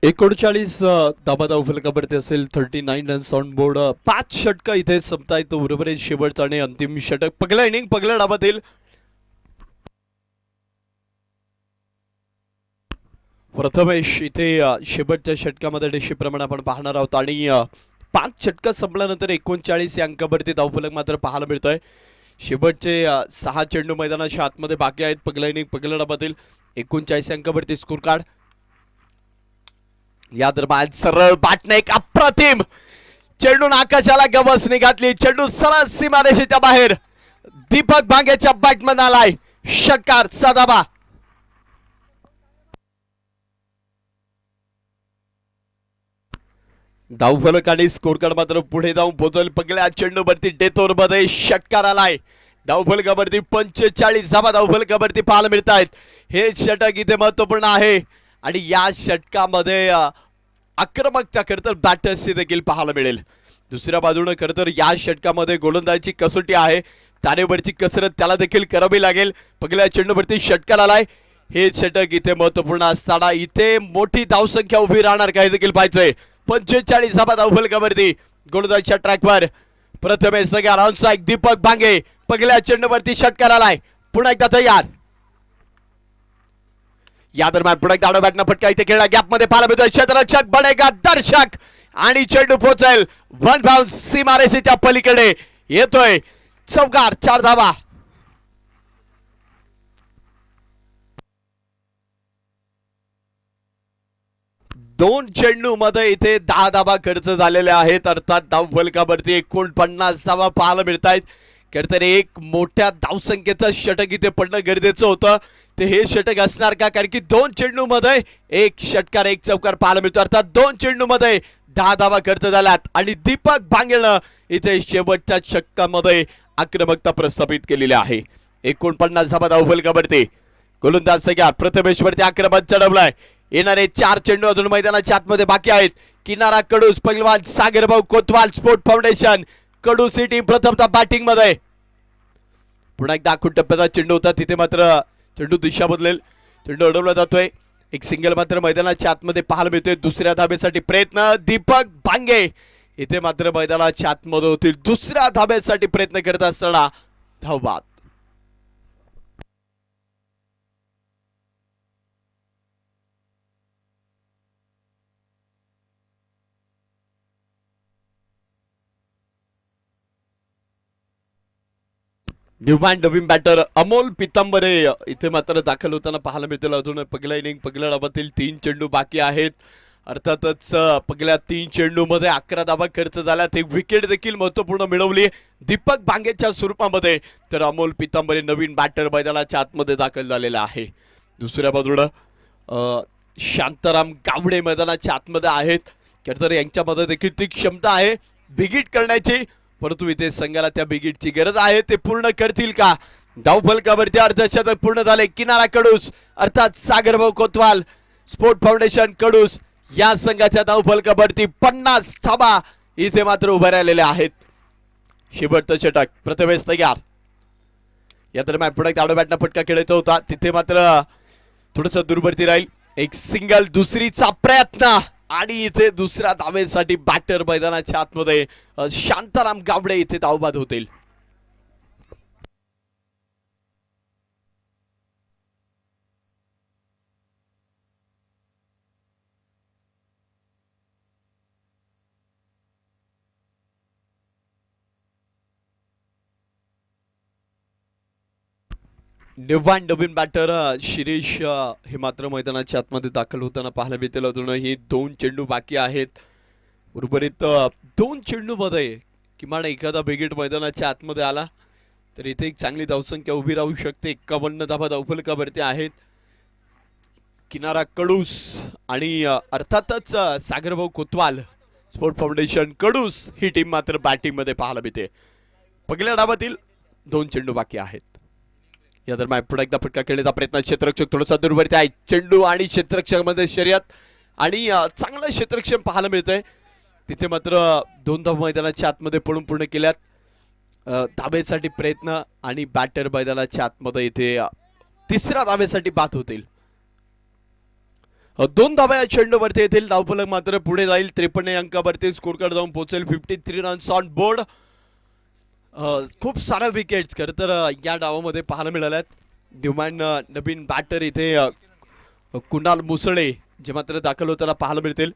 39 धाबा धावफलकावरती असेल 39 रन्स ऑन बोर्ड 5 षटक इथे संपतायत उर्वरित शेवटचा आणि अंतिम षटक पहिला इनिंग पहिल्या डावातील प्रथमेश इथे शेवटच्या षटकामध्ये डिशीप्रमाणे आपण पाहणार आहोत आणि 5 षटक संपल्यानंतर 39 या अंकावरती धावफलक मात्र पाहायला मिळतोय शेवटचे 6 चेंडू मैदानाच्या आतमध्ये बाकी आहेत पहिला इनिंग पहिल्या डावातील 39 अंकावरती स्कोर कार्ड या दरम्यान सरळ बाटणे एक अप्रतिम चेंडू आकाशाला गवसणी घातली चेंडू सरळ सीमारेषेच्या बाहेर दीपक भांगेच्या बॅटमध्ये आलाय षटकार सदाबा धावफलक आणि स्कोर कार्ड मात्र पुढे जाऊन पोहोचल पहिल्या चेंडूवरती डेथोर मध्ये षटकार आलाय धावफलकावरती 45 धावा धावफलकावरती पाहायला मिळत आहेत हे षटक इथे महत्वपूर्ण आहे आणि या षटकामध्ये आक्रमकता खरतर बॅटर्सची देखील पाहायला मिळेल दुसऱ्या बाजूने खरतर या षटकामध्ये गोलंदाजीची कसोटी आहे तारेवरची कसरत त्याला देखील करावी लागेल पहिल्या चेंडूवरती षटकार आलाय हे षटक इथे महत्वपूर्ण असताना इथे मोठी धावसंख्या उभी राहणार काय देखील पाहिजे 45 धावा धावफलकावरती गोलंदाजीच्या ट्रॅकवर प्रथमेश सगळ्या ऑनसाइड दीपक भांगे पहिल्या चेंडूवरती षटकार आलाय पुन्हा एकदा तयार या दरम्यान पुढे दाडो बॅटनं फटका इथे खेळला गॅप मध्ये पाहायला मिळतोय क्षेत्ररक्षक बनेगा दर्शक आणि चेंडू पोहोचेल वन बाउंस सीमारेषेच्या पलीकडे येतोय चौकार 4 धावा दोन चेंडू मध्ये इथे 10 धावा खर्च झालेल्या आहेत अर्थात धावफलकावरती 49 धावा पाहायला मिळत आहेत खरं तर एक मोठ्या धावसंख्येचं षटक इथे पडणं गरजेचं होतं ते हे षटक असणार का कारण की 2 चेंडू मध्ये एक षटकार एक चौकार पाहायला मिळतो अर्थात 2 चेंडू मध्ये 10 धावा खर्च झाल्यात आणि दीपक भांगेनं इथे शेवटच्या षटकामध्ये आक्रमकता प्रस्थापित केलेली आहे 49 धावा धावफलकावरती गोलंदाज सगळ्या प्रथमेशवरती आक्रमण चढवलाय येणारे 4 चेंडू अजून मैदानाच्या आतमध्ये बाकी आहेत किनारा कडूस पहिलवान सागरभाऊ कोतवाल स्पोर्ट फाउंडेशन कडूस ही टीम प्रथमतः बॅटिंग मध्ये पुन्हा एकदा आखूड टप्प्याचा चेंडू होता तिथे मात्र चेंडू दिशा बदलेल चेंडू अडवला जातोय एक सिंगल मात्र मैदानाच्या आतमध्ये पाहायला मिळतोय दुसऱ्या धाब्यासाठी प्रयत्न दीपक भांगे इथे मात्र मैदानाच्या आतमध्ये होतील दुसऱ्या धाब्यासाठी प्रयत्न करत असताना धावबाद न्यूमॅन नवीन बॅटर अमोल पितांबरे इथे मात्र दाखल होताना पाहायला मिळतील अजून पहिला इनिंग पहिल्या डावातील 3 चेंडू बाकी आहेत अर्थातच पहिल्या 3 चेंडू मध्ये 11 धावा खर्च झाल्यात एक विकेट देखील महत्वपूर्ण मिळवली दीपक भांगेच्या स्वरूपामध्ये तर अमोल पितांबरे नवीन बॅटर मैदानाच्या आतमध्ये दाखल झालेला आहे दुसऱ्या बाजूला शांताराम गावडे मैदानाच्या आतमध्ये आहेत खरं तर यांच्यामध्ये देखील ती क्षमता आहे बिगिट करण्याची परंतु इथे संघाला त्या बिगिटची गरज आहे ते पूर्ण करतील का धावफलकावरती अर्धशतक पूर्ण झाले किनारा कडूस अर्थात सागरभाऊ कोतवाल स्पोर्ट फाउंडेशन कडूस या संघाच्या धावफलकावरती 50 धावा इथे मात्र उभे राहिलेले आहेत शेवटचं षटक प्रथमेश तयार या दरम्यान पुढे दाडो बॅटनं फटका खेळायचा होता तिथे मात्र थोडस दुर्वर्ती राहील एक सिंगल दुसरीचा प्रयत्न आणि इथे दुसऱ्या धावेसाठी बॅटर मैदानाच्या आतमध्ये शांताराम गावडे इथे धावबाद होतील नवीन बॅटर शिरीष हे मात्र मैदानाच्या आतमध्ये दाखल होताना पाहायला मिळतील अजूनही 2 चेंडू बाकी आहेत उर्वरित 2 चेंडू मध्ये किमान एखादा बिगिट मैदानाच्या आतमध्ये आला तर इथे एक चांगली धावसंख्या उभी राहू शकते 51 धावा धावफलकावरती आहेत किनारा कडूस आणि अर्थातच सागरभाऊ कोतवाल स्पोर्ट फाउंडेशन कडूस ही टीम मात्र बॅटिंग मध्ये पाहायला मिळते पहिल्या डावातील 2 चेंडू बाकी आहेत या दरम्यान पुढे एकदा फटका खेळण्याचा प्रयत्न क्षेत्ररक्षक थोडासा दुर्वरती आहे चेंडू आणि क्षेत्ररक्षक मध्ये शर्यत आणि चांगलं क्षेत्ररक्षण पाहायला मिळतंय तिथे मात्र 2 धावा मैदानाच्या आतमध्ये पडून पूर्ण केल्यात धावेसाठी प्रयत्न आणि बॅटर मैदानाच्या आतमध्ये इथे तिसऱ्या धावेसाठी बाद होतील दोन धाबा या चेंडूवरती येतील. धावफलक मात्र पुढे जाईल. 53 अंकावरती स्कोर कार्ड जाऊन पोहोचेल. 53 रन्स ऑन बोर्ड. खूप साऱ्या विकेट्स खरं तर या डावामध्ये पाहायला मिळाल्यात. डिमांड नवीन बॅटर इथे कुणाल मुसळे जे मात्र दाखल होताना पाहायला मिळतील.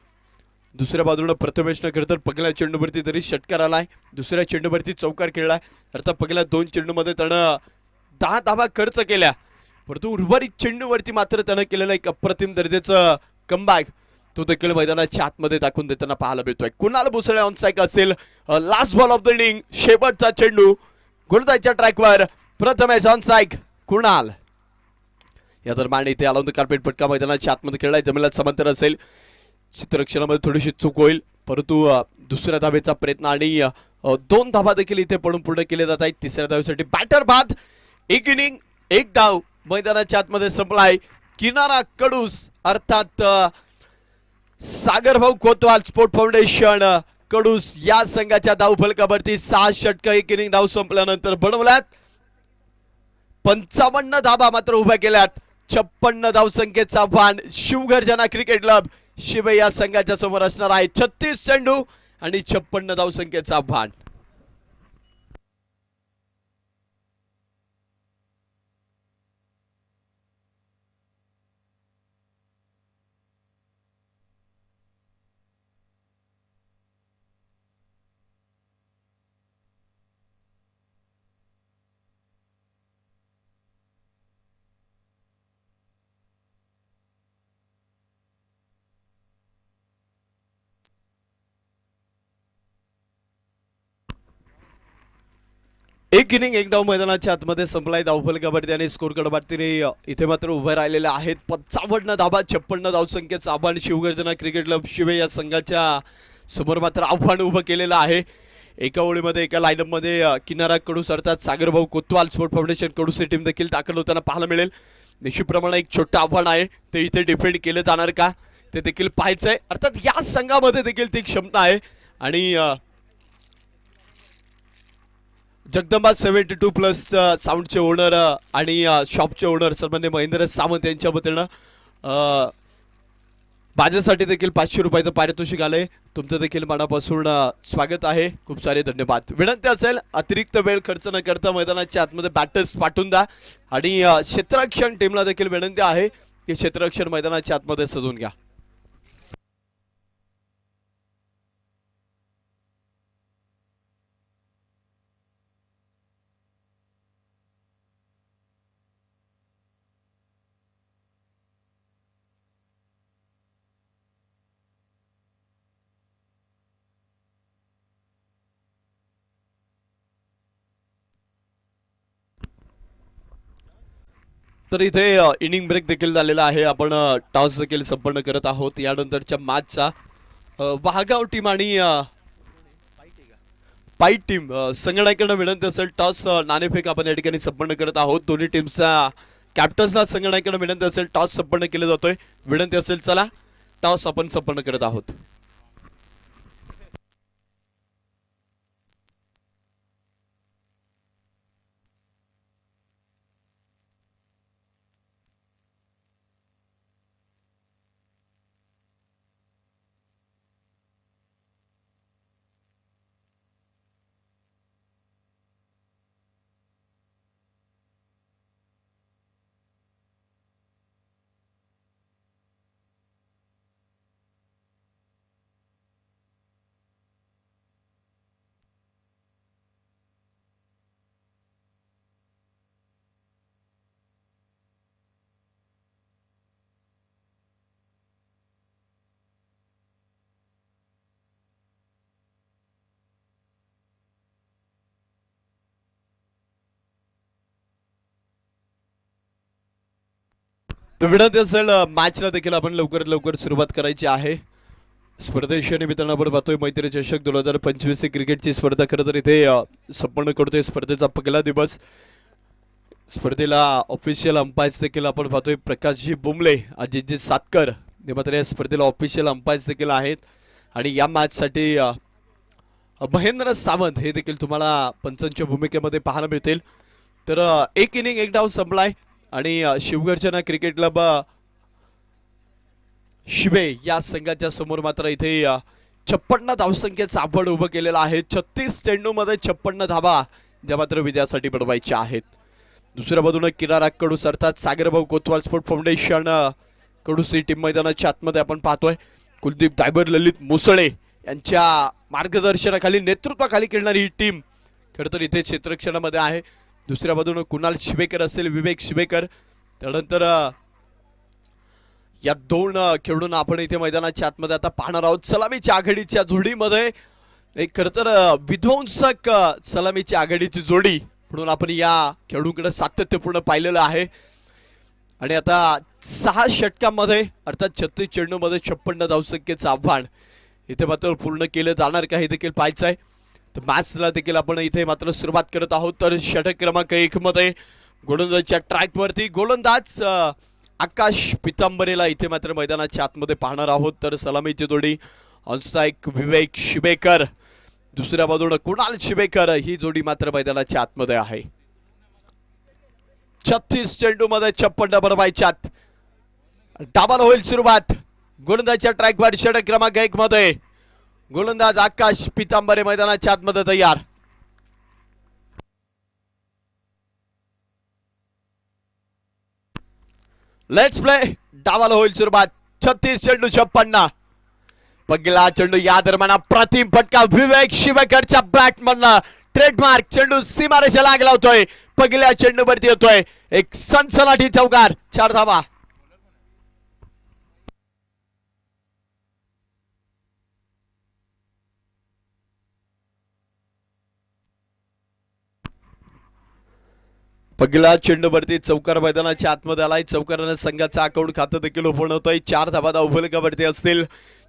दुसऱ्या बाजूने प्रथमेशनं खरं तर पहिल्या चेंडूवरती तरी षटकार आलाय. दुसऱ्या चेंडूवरती चौकार खेळलाय. अर्थात पहिल्या 2 चेंडूमध्ये त्यानं 10 धावा खर्च केल्या, परंतु उर्वरित चेंडूवरती मात्र त्यानं केलेलं एक अप्रतिम दर्जाचं कमबॅक तो देखील मैदानाच्या आतमध्ये टाकून देताना पाहायला मिळतोय. कुणाल मुसळे ऑन स्ट्राईक असेल. Last ball of the inning, शेवटचा चेंडू गोलंदाजीच्या ट्रॅकवर. Prathamesh on strike. कुणाल या दरम्यान इथे आला कार्पेट फटका मैदानाच्या आतमध्ये खेळलाय. जमिनीला समांतर असेल. क्षेत्ररक्षणामध्ये थोडीशी चूक होईल, परंतु दुसऱ्या धावेचा प्रयत्न आणि 2 धावा देखील इथे पडून पूर्ण केले जात आहेत. तिसऱ्या धावेसाठी बॅटर बाद. 1 इनिंग 1 डाव मैदानाच्या आतमध्ये संपलाय. किनारा कडूस अर्थात सागरभाऊ कोतवाल स्पोर्ट फाउंडेशन कडूस या संघाच्या धावफलकावरती 6 षटक 1 इनिंग डाव संपल्यानंतर बनवल्यात. 55 धाबा मात्र उभ्या केल्यात. 56 धावसंख्येचं आव्हान शिवगर्जना क्रिकेट क्लब शिवे या संघाच्या समोर असणार आहे. 36 चेंडू आणि 56 धावसंख्येचं आव्हान. एक इनिंग 1 डाव मैदानाच्या आतमध्ये संपलाय. धावफलकावरती आणि स्कोर कडवरती इथे मात्र उभे राहिलेले आहेत. 55 धाबा 56 धावसंख्येचं आव्हान शिवगर्जना क्रिकेट क्लब शिवे या संघाच्या समोर मात्र आव्हान उभं केलेलं आहे. एका ओळीमध्ये एका लाईनअप मध्ये किनारा कडूस अर्थात सागरभाऊ कोतवाल स्पोर्ट फाउंडेशन कडूस टीम देखील दाखल होताना पाहायला मिळेल. निश्चितप्रमाणे एक छोटं आव्हान आहे, ते इथे डिफेंड केलं जाणार का ते देखील पाहायचंय. अर्थात या संघामध्ये देखील ती क्षमता आहे आणि जगदंबा 72 प्लस साऊंडचे ओनर आणि शॉपचे ओनर सन्मान्य महेंद्र सावंत यांच्या वतीनं माझ्यासाठी देखील 500 रुपयाचं पारितोषिक आलंय. तुमचं देखील मनापासून स्वागत आहे. खूप सारे धन्यवाद. विनंती असेल अतिरिक्त वेळ खर्च न करता मैदानाच्या आतमध्ये बॅटर्स पाठवून द्या आणि क्षेत्ररक्षण टीमला देखील विनंती आहे की क्षेत्ररक्षण मैदानाच्या आतमध्ये सजवून घ्या. तर इथे इनिंग ब्रेक देखील झालेला आहे. आपण टॉस देखील संपन्न करत आहोत. यानंतरच्या मॅचचा वाघाव टीम आणि पाईट टीम संघटनाकडे विनंती असेल टॉस नाणेफेक आपण या ठिकाणी संपन्न करत आहोत. दोन्ही टीमचा कॅप्टन्सला संघटनाकडे विनंती असेल टॉस संपन्न केला जातोय. विनंती असेल चला टॉस आपण संपन्न करत आहोत. तर विनंती असेल मॅचला देखील आपण लवकरात लवकर सुरुवात करायची आहे. स्पर्धेच्या निमित्तानं आपण पाहतोय मैत्री चषक 2025 क्रिकेटची स्पर्धा खरं तर इथे संपन्न करतोय. स्पर्धेचा पहिला दिवस. स्पर्धेला ऑफिशियल अंपायर्स देखील आपण पाहतोय प्रकाशजी बुमले, अजितजी सातकर हे मात्र या स्पर्धेला ऑफिशियल अंपायर्स देखील आहेत आणि या मॅचसाठी महेंद्र सावंत हे देखील तुम्हाला पंचांच्या भूमिकेमध्ये पाहायला मिळतील. तर 1 इनिंग 1 डाव संपलाय आणि शिवगर्जना क्रिकेट क्लब शिबे या संघाच्या समोर मात्र इथे 56 धावसंख्येचं आव्हान उभं केलेलं आहे. 36 चेंडूमध्ये 56 धावा ज्या मात्र विजयासाठी बनवायच्या आहेत. दुसऱ्या बाजूने किनारा कडूस अर्थात सागरभाऊ कोतवाल स्पोर्ट फाउंडेशन कडूस ही टीम मैदानाच्या आतमध्ये आपण पाहतोय. कुलदीप दायबर, ललित मुसळे यांच्या मार्गदर्शनाखाली नेतृत्वाखाली खेळणारी ही टीम खरं तर इथे क्षेत्ररक्षणामध्ये आहे. दुसऱ्या बाजूने कुणाल शिवेकर असेल, विवेक शिवेकर, त्यानंतर या दोन खेळून आपण इथे मैदानाच्या आतमध्ये आता पाहणार आहोत. सलामीच्या आघाडीच्या जोडीमध्ये एक खरं तर विध्वंसक सलामीची आघाडीची जोडी म्हणून आपण या खेळाडूंकडे सातत्यपूर्ण पाहिलेलं आहे. आणि आता 6 षटकांमध्ये अर्थात 36 चेंडूमध्ये 56 धावसंख्येचं आव्हान इथे मात्र पूर्ण केलं जाणार का हे देखील पाहायचं आहे. तर मॅचला देखील आपण इथे मात्र सुरुवात करत आहोत. तर षटक क्रमांक 1 मध्ये गोलंदाजच्या ट्रॅकवरती गोलंदाज आकाश पितांबरेला इथे मात्र मैदानाच्या आतमध्ये पाहणार आहोत. तर सलामीची जोडी ऑनस्ट्राइक विवेक शिवेकर, दुसऱ्या बाजूने कुणाल शिवेकर ही जोडी मात्र मैदानाच्या आतमध्ये आहे. 36 चेंडू मध्ये 56 बनवायच्यात. डाबाला होईल सुरुवात. गोलंदाजच्या ट्रॅकवर षटक क्रमांक 1 मध्ये गोलंदाज आकाश पितांबरे मैदानाच्या आतमध्ये तयार. Let's play. डावाला होईल सुरुवात. 36 चेंडू 56. पहिला चेंडू या दरम्यान अप्रतिम फटका विवेक शिवेकरच्या बॅटमधनं ट्रेडमार्क चेंडू सीमारेषा लागला होतोय. पहिल्या चेंडूवरती येतोय एक सनसनाटी चौकार. 4 धावा. पहिला चेंडूवरती चौकार मैदानाच्या आतमध्ये आलाय. चौकारानं संघाचा अकाउंट खातं देखील ओपन होतोय. 4 धावा धावफलकावरती असतील.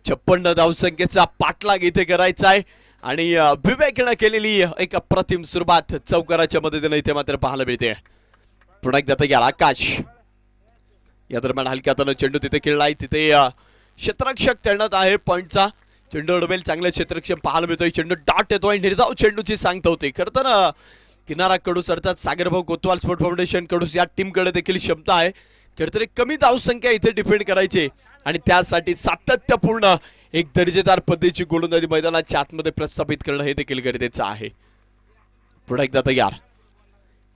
56 धावसंख्येचा पाठलाग इथे करायचा आहे आणि विवेकनं केलेली एक अप्रतिम सुरुवात चौकाराच्या मदतीने इथे मात्र पाहायला मिळते. पुन्हा एकदा तयार आकाश. या दरम्यान हलक्या हातानं चेंडू तिथे खेळलाय. तिथे क्षेत्ररक्षक तैनात आहे. पॉइंटचा चेंडू अडवेल. चांगले क्षेत्ररक्षक पाहायला मिळतोय. चेंडू डॉट येतोय. निर्धाव चेंडूची सांगता होते. खरं तर किनारा कडूस अर्थात सागरभाऊ कोतवाल स्पोर्ट फाउंडेशन कडूस या टीमकडे देखील क्षमता आहे. खरं तर कमी धावसंख्या इथे डिफेंड करायची आणि त्यासाठी सातत्यपूर्ण एक दर्जेदार पद्धतीची गोलंदाजी मैदानाच्या आतमध्ये प्रस्थापित करणं हे देखील गरजेचं आहे. पुन्हा एकदा तयार.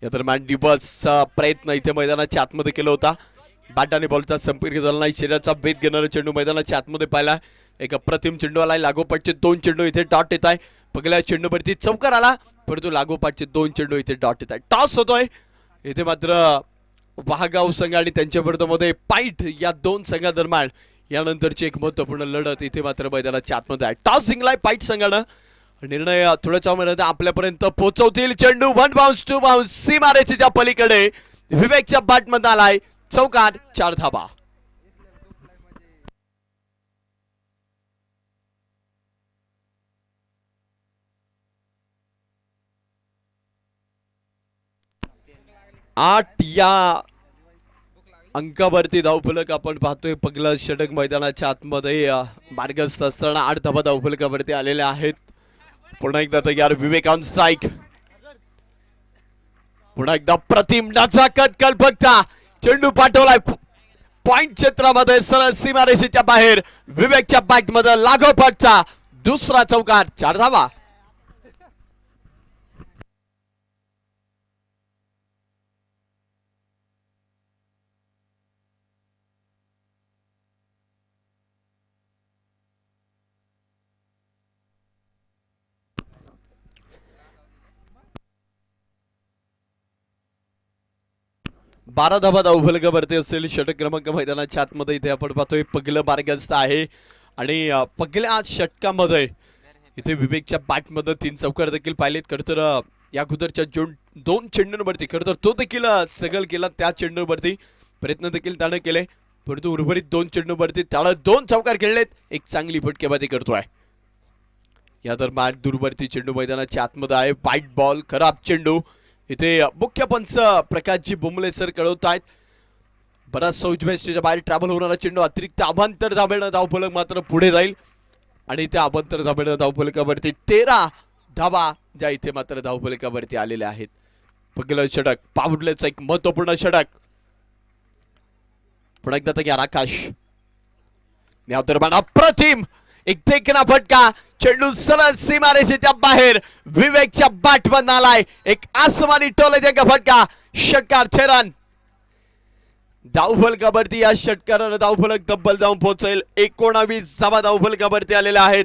या दरम्यान डिबसचा प्रयत्न इथे मैदानाच्या आतमध्ये केला होता. बॅट आणि बॉलचा संपर्क झाला नाही. शरीराचा भेद घेणारा चेंडू मैदानाच्या आतमध्ये पाहिला. एक अप्रतिम चेंडू आलाय. लागोपाठचे 2 चेंडू इथे डॉट येत आहे. पहिल्या चेंडूवरती चौकार आला परंतु लागोपाठचे 2 चेंडू इथे डॉट येत आहे. टॉस होतोय इथे मात्र वाहगाव संघ आणि त्यांच्या विरोधामध्ये पाईट या 2 संघादरम्यान यानंतरची एक महत्त्वपूर्ण लढत इथे मात्र मैदानाच्या आतमध्ये आहे. टॉस जिंकलाय पाईट संघानं. निर्णय थोड्याच वेळात आपल्यापर्यंत पोहोचवतील. चेंडू 1 बाउन्स 2 बाउन्स सीमारेषेच्या पलीकडे विवेकच्या बॅटमध्ये आलाय. चौकार. 4 धावा. आठ या अंकावरती धावफलक आपण पाहतोय. पहिलं षटक मैदानाच्या आतमध्ये मार्गस्थ असताना 8 धावा धावफलकावरती आलेल्या आहेत. पुन्हा एकदा तयार विवेक ऑन स्ट्राइक. पुन्हा एकदा प्रतिम नजाकत कल्पकता चेंडू पाठवलाय पॉइंट क्षेत्रामध्ये सरळ सीमारेषेच्या बाहेर. विवेकच्या बॅटमध्ये लागोपाठचा दुसरा चौकार. 4 धावा. बारा धावा धावफलकावरती असेल. षटक क्रमांक मैदानाच्या आतमध्ये इथे आपण पाहतोय पहिलं मार्गस्थ आहे आणि पहिल्या षटकामध्ये इथे विवेकच्या बॅटमध्ये 3 चौकार देखील पाहिलेत. खरं तर या अगोदरच्या 2 चेंडूंवरती खरं तर तो देखील सगल केला. त्या चेंडूवरती प्रयत्न देखील त्याने केले परंतु उर्वरित 2 चेंडूवरती त्याला 2 चौकार खेळलेत. एक चांगली फटकेबाजी करतोय. या दरम्यान दूरवरती चेंडू मैदानाच्या आतमध्ये आहे. वाईट बॉल खराब चेंडू. इथे मुख्य पंच प्रकाशजी बुमले सर कळवत आहेत. बराचसा उजव्या स्टेजच्या बाहेर ट्रॅव्हल होणारा चेंडू अतिरिक्त अभांतर धाबेनं धावफलक मात्र पुढे जाईल आणि त्या अभांतर धाबेनं धावफलकावरती 13 धावा ज्या इथे मात्र धावफलकावरती आलेल्या आहेत. पहिलं षटक पावडलेचं एक महत्वपूर्ण षटक. पुन्हा एकदा तयार आकाश. या दरम्यान अप्रतिम एक देखना फटका, चेंडू सरळ सीमारेषेच्या बाहेर, विवेकच्या बॅटमधून आलाय एक आसमानी टोलेजंग फटका, षटकार 6 रन. धावफलकावरती या षटकारानं धावफलक तब्बल जाऊन पोहोचेल. 19 धावा धावफलकावरती आलेल्या आहेत.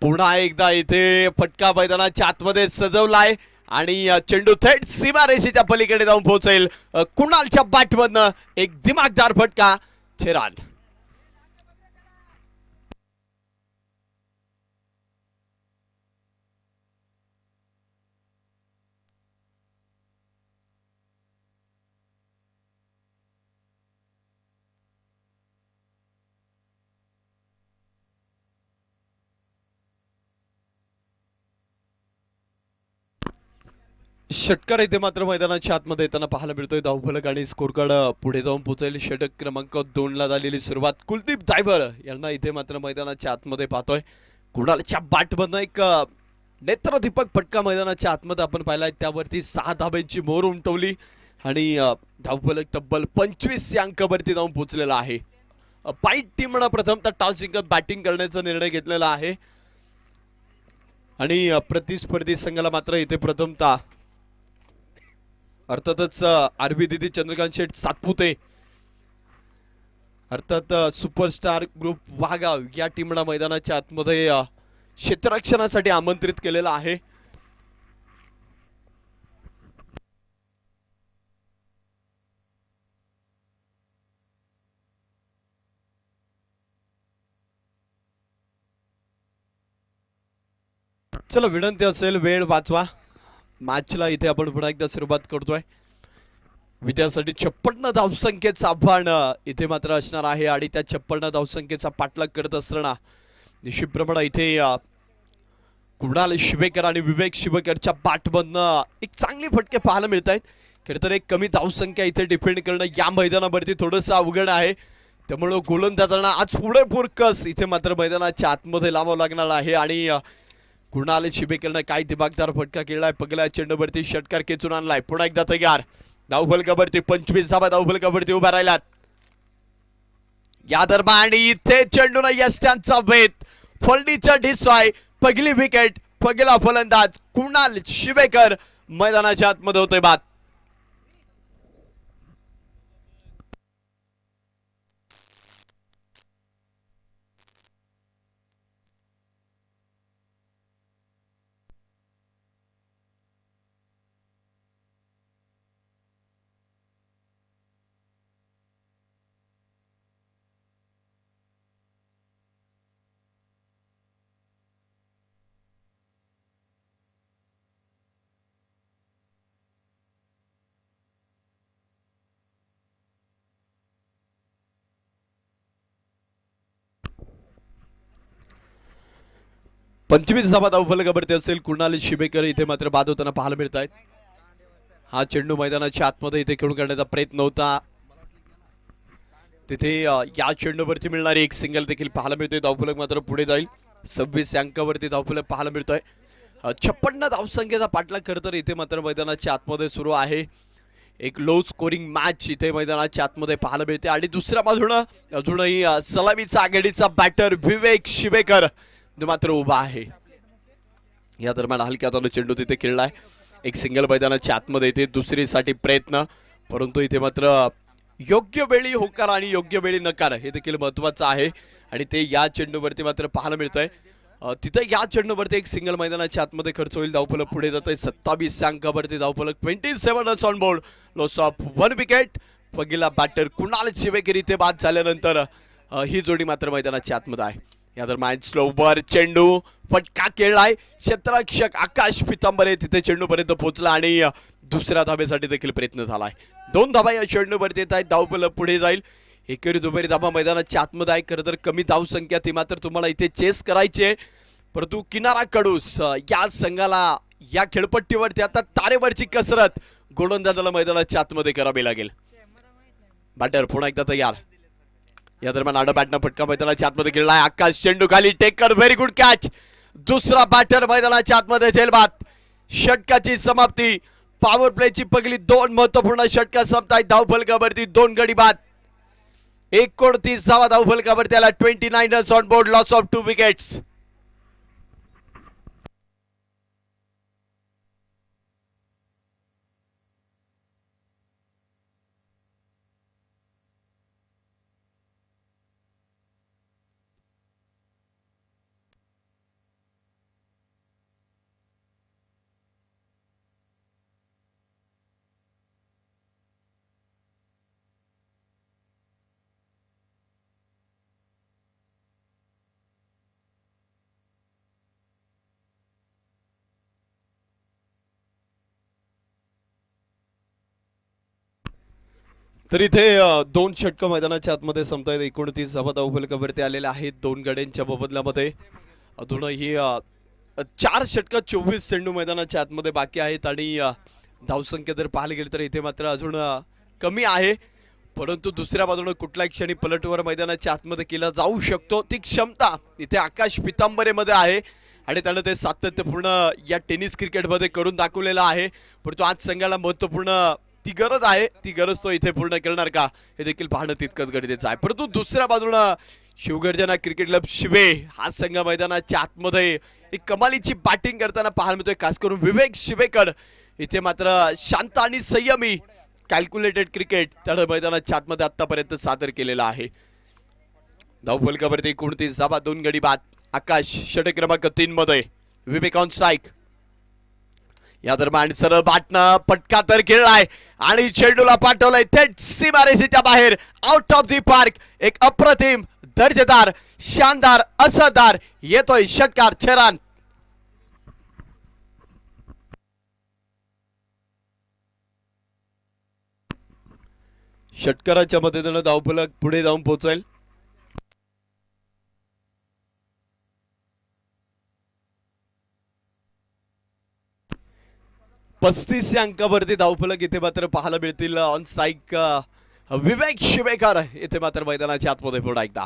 पुन्हा एकदा इथे फटका मैदानाच्या आतमध्ये सजवलाय आणि चेंडू थेट सीमारेषेच्या पलीकडे जाऊन पोहोचेल. कुणालच्या बॅटमधनं एक दिमागदार फटका, 6 रन. षटकार इथे मात्र मैदानाच्या आतमध्ये येताना पाहायला मिळतोय. धावफलक आणि स्कोरकार्ड पुढे जाऊन पोहोचेल. षटक क्रमांक 2 ला झालेली सुरुवात कुलदीप दायबर यांना इथे मात्र मैदानाच्या आतमध्ये पाहतोय. कुणालच्या बॅटमधनं एक नेत्रदीपक फटका मैदानाच्या आतमध्ये आपण पाहिलाय, त्यावरती 6 धाब्यांची मोहर उमटवली आणि धावफलक तब्बल 25 या अंकावरती जाऊन पोहोचलेला आहे. पाईट टीमनं प्रथमतः टॉस जिंकत बॅटिंग करण्याचा निर्णय घेतलेला आहे आणि प्रतिस्पर्धी संघाला मात्र इथे प्रथमतः अर्थातच आरबी दिदी चंद्रकांत शेठ सातपुते अर्थात सुपरस्टार ग्रुप वाघाव या टीमला मैदानाच्या आतमध्ये क्षेत्ररक्षणासाठी आमंत्रित केलेलं आहे. चला विनंती असेल वेळ वाचवा. मॅचला इथे आपण पुन्हा एकदा सुरुवात करतोय. विजयासाठी 56 धावसंख्येचं आव्हान इथे मात्र असणार आहे आणि त्या 56 धावसंख्येचा पाठलाग करत असताना निश्चितप्रमाणे इथे कुणाल शिवेकर आणि विवेक शिवेकरच्या बॅटमधनं एक चांगली फटके पाहायला मिळत आहेत. खरं तर एक कमी धावसंख्या इथे डिफेंड करणं या मैदानावरती थोडंसं अवघड आहे, त्यामुळे गोलंदाजांना आज पुरेपूर कस इथे मात्र मैदानाच्या आतमध्ये लावावं लागणार आहे आणि कुणाल शिवेकरनं काय दिमागदार फटका केलाय. पगला चेंडूवरती षटकार खेचून आणलाय. पुन्हा एकदा तयार. धावफलकावरती 25 धावा धावफलकावरती उभा राहिलात. या दरम्यान इथे चेंडून यष्ट्यांचा वेध, फलनीचा ढिसवाय, पहिली विकेट, पहिला फलंदाज कुणाल शिवेकर मैदानाच्या आतमध्ये होतोय बाद. पंचवीस धावा धावफलकावरती असेल. कुणाल शिवेकर इथे मात्र बाद होताना पाहायला मिळत आहेत. हा चेंडू मैदानाच्या आतमध्ये इथे खेळून काढण्याचा प्रयत्न होता, तिथे या चेंडूवरती मिळणारी एक सिंगल देखील पाहायला मिळते. धावफलक मात्र पुढे जाईल. 26 अंकावरती धावफलक पाहायला मिळतोय. 56 धावसंख्येचा पाठलाग खरं तर इथे मात्र मैदानाच्या आतमध्ये सुरू आहे. एक लो स्कोरिंग मॅच इथे मैदानाच्या आतमध्ये पाहायला मिळते आणि दुसऱ्या बाजूने अजूनही सलामीचा आघाडीचा बॅटर विवेक शिवेकर मात्र उभा आहे. या दरम्यान हलक्या हाताने चेंडू तिथे खेळलाय. एक सिंगल मैदानाच्या आतमध्ये इथे दुसरीसाठी प्रयत्न, परंतु इथे मात्र योग्य वेळी होकार आणि योग्य वेळी नकार हे देखील महत्त्वाचं आहे आणि ते या चेंडूवरती मात्र पाहायला मिळतंय. तिथे या चेंडूवरती एक सिंगल मैदानाच्या आतमध्ये खर्च होईल. धावफलक पुढे जात आहे 27 अंकावरती. धावफलक 27 runs on board. Loss of 1 wicket. पहिला बॅटर कुणाल शिवेकर इथे बाद झाल्यानंतर ही जोडी मात्र मैदानाच्या आतमध्ये आहे. या दरम्यान स्लोवर चेंडू फटका खेळलाय. क्षेत्ररक्षक आकाश पितांबरे तिथे चेंडूपर्यंत पोहोचला आणि दुसऱ्या धाब्यासाठी देखील प्रयत्न झालाय. 2 धाबा या चेंडूवरती येत आहेत. धावफलक पुढे जाईल. एकेरी दुपारी धाबा मैदानाच्या आतमध्ये आहे. खरं तर कमी धावसंख्या ती मात्र तुम्हाला इथे चेस करायची आहे. परंतु किनारा कडूस या संघाला या खेळपट्टीवरती आता तारेवरची कसरत गोलंदाजाला मैदानाच्या आतमध्ये करावी लागेल. बॅटर पुन्हा एकदा तयार. या दरम्यान आडा बॅटनं फटका मैदानाच्या आतमध्ये खेळलाय. आकाश चेंडू खाली टेकर. Very good catch. दुसरा बॅटर मैदानाच्या आतमध्ये झेलबाद. षटकाची समाप्ती. पॉवर प्लेची पहिली 2 महत्वपूर्ण षटका संपतायत. धावफलकावरती 2 गडी बाद. 29 धावफलकावरती आला. 29 runs on board. Loss of 2 wickets. तर इथे 2 षटक मैदानाच्या आतमध्ये संपतायत. 29 धावफलकावरती आलेले आहेत 2 गड्यांच्या बदल्यामध्ये. अजूनही 4 षटक 24 चेंडू मैदानाच्या आतमध्ये बाकी आहेत आणि धावसंख्या जर पाहायला गेली तर इथे मात्र अजून कमी आहे. परंतु दुसऱ्या बाजूने कुठल्याही क्षणी पलटवार मैदानाच्या आतमध्ये केला जाऊ शकतो ती क्षमता इथे आकाश पितांबरेमध्ये आहे आणि त्यानं ते सातत्यपूर्ण या टेनिस क्रिकेटमध्ये करून दाखवलेलं आहे. परंतु आज संघाला महत्त्वपूर्ण ती गरज आहे. ती गरज तो इथे पूर्ण करणार का हे देखील पाहणं तितकंच गरजेचं आहे. परंतु दुसऱ्या बाजूला शिवगर्जना क्रिकेट क्लब शिवे हा संघ मैदानाच्या आतमध्ये एक कमालीची बॅटिंग करताना पाहायला मिळतोय. खास करून विवेक शिवेकर इथे मात्र शांत आणि संयमी कॅल्क्युलेटेड क्रिकेट त्यानं मैदानाच्या आतमध्ये आतापर्यंत सादर केलेला आहे. धावफलकावरती 29 धावा 2 गडी बाद. आकाश षटक क्रमांक 3 मध्ये. विवेक ऑन स्ट्राईक. या दरम्यान सरळ बॅटनं फटका तर खेळलाय आणि चेंडूला पाठवलंय थेट सीमारेषेच्या बाहेर. Out of the park. एक अप्रतिम दर्जेदार शानदार असरदार येतोय षटकार 6 रन. षटकाराच्या मदतीनं धावफलक पुढे जाऊन पोहोचेल. पस्तीस अंकावरती धावफलक इथे मात्र पाहायला मिळतील. ऑन स्ट्राईक विवेक शिवेकर इथे मात्र मैदानाच्या आतमध्ये पुन्हा एकदा.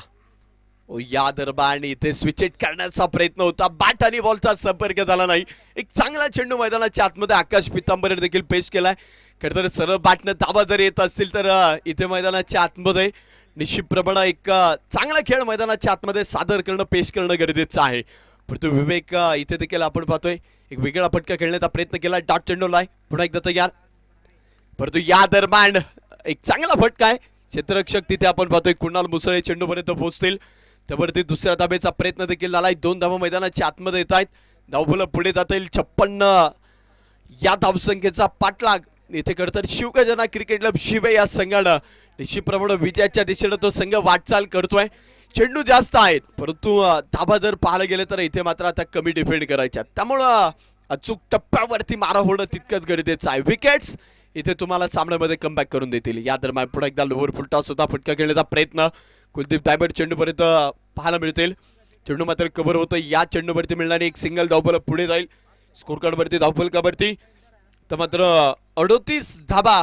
या दरम्यान इथे स्विच हिट करण्याचा प्रयत्न होता. बॅट आणि बॉलचा संपर्क झाला नाही. एक चांगला चेंडू मैदानाच्या आतमध्ये आकाश पितांबरे देखील पेश केलाय. खरं तर सरळ बॅटनं धावा जर येत असतील तर इथे मैदानाच्या आतमध्ये निश्चितप्रमाणे एक चांगला खेळ मैदानाच्या आतमध्ये सादर करणं पेश करणं गरजेचं आहे. परंतु विवेक इथे देखील आपण पाहतोय एक वेगळा फटका खेळण्याचा प्रयत्न केला. डॉट चेंडू लाय पुन्हा एकदा तयार. परंतु या दरम्यान एक चांगला फटका आहे. क्षेत्ररक्षक तिथे आपण पाहतोय कुणाल मुसळे चेंडूपर्यंत पोहोचतील. त्यावरती दुसऱ्या धाब्याचा प्रयत्न देखील झालाय. 2 धावा मैदानाच्या आतमध्ये येत आहेत. धावफलक पुढे जाता येईल. 56 या धावसंख्येचा पाठलाग इथे करतात शिवगर्जना क्रिकेट क्लब शिवे या संघानं निश्चितप्रमाणे विजयाच्या दिशेने तो संघ वाटचाल करतोय. चेंडू जास्त आहेत परंतु धाबा जर पाहायला गेले तर इथे मात्र आता कमी डिफेंड करायच्या. त्यामुळं अचूक टप्प्यावरती मारा होणं तितकंच गरजेचं आहे. विकेट्स इथे तुम्हाला सामन्यामध्ये कमबॅक करून देतील. या दरम्यान पुन्हा एकदा लोअर फुलटॉस होता. फटका खेळण्याचा प्रयत्न कुलदीप दायबर चेंडूपर्यंत पाहायला मिळतील. चेंडू मात्र कव्हर होतं. या चेंडूवरती मिळणारी एक सिंगल धावफलक पुढे जाईल. स्कोर कार्डवरती धावफलकावरती तर मात्र 38 धाबा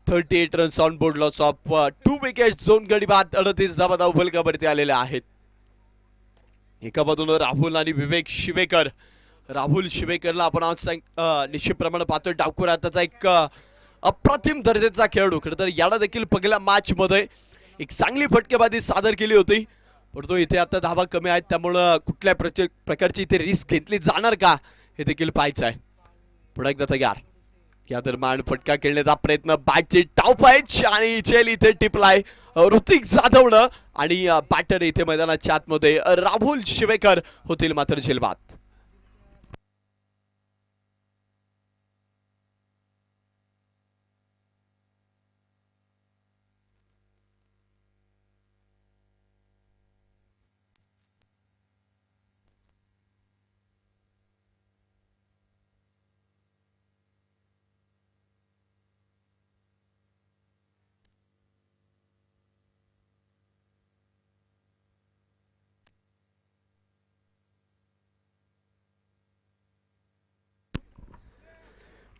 38 runs on board. Loss of 2 wickets 2 गडी बाद. 38 धाबा धावफलकावरती आलेल्या आहेत. एका बाजूला राहुल आणि विवेक शिवेकर. राहुल शिवेकरला आपण निश्चितप्रमाणे पाहतोय. डावखुर हाताचा एक अप्रतिम दर्जाचा खेळाडू. खरं तर याला देखील पहिल्या मॅच मध्ये एक चांगली फटकेबाजी सादर केली होती. परंतु इथे आता धावा कमी आहेत त्यामुळे कुठल्या प्रकारची इथे रिस्क घेतली जाणार का हे देखील पाहायचं आहे. पुन्हा एकदा तयार. या दरम्यान फटका खेळण्याचा प्रयत्न. बॅटची टॉप आहे आणि चेल इथे टिपलाय. ऋतिक जाधवनं आणि बॅटर इथे मैदानाच्या आतमध्ये राहुल शिवेकर होतील मात्र झेलबाद.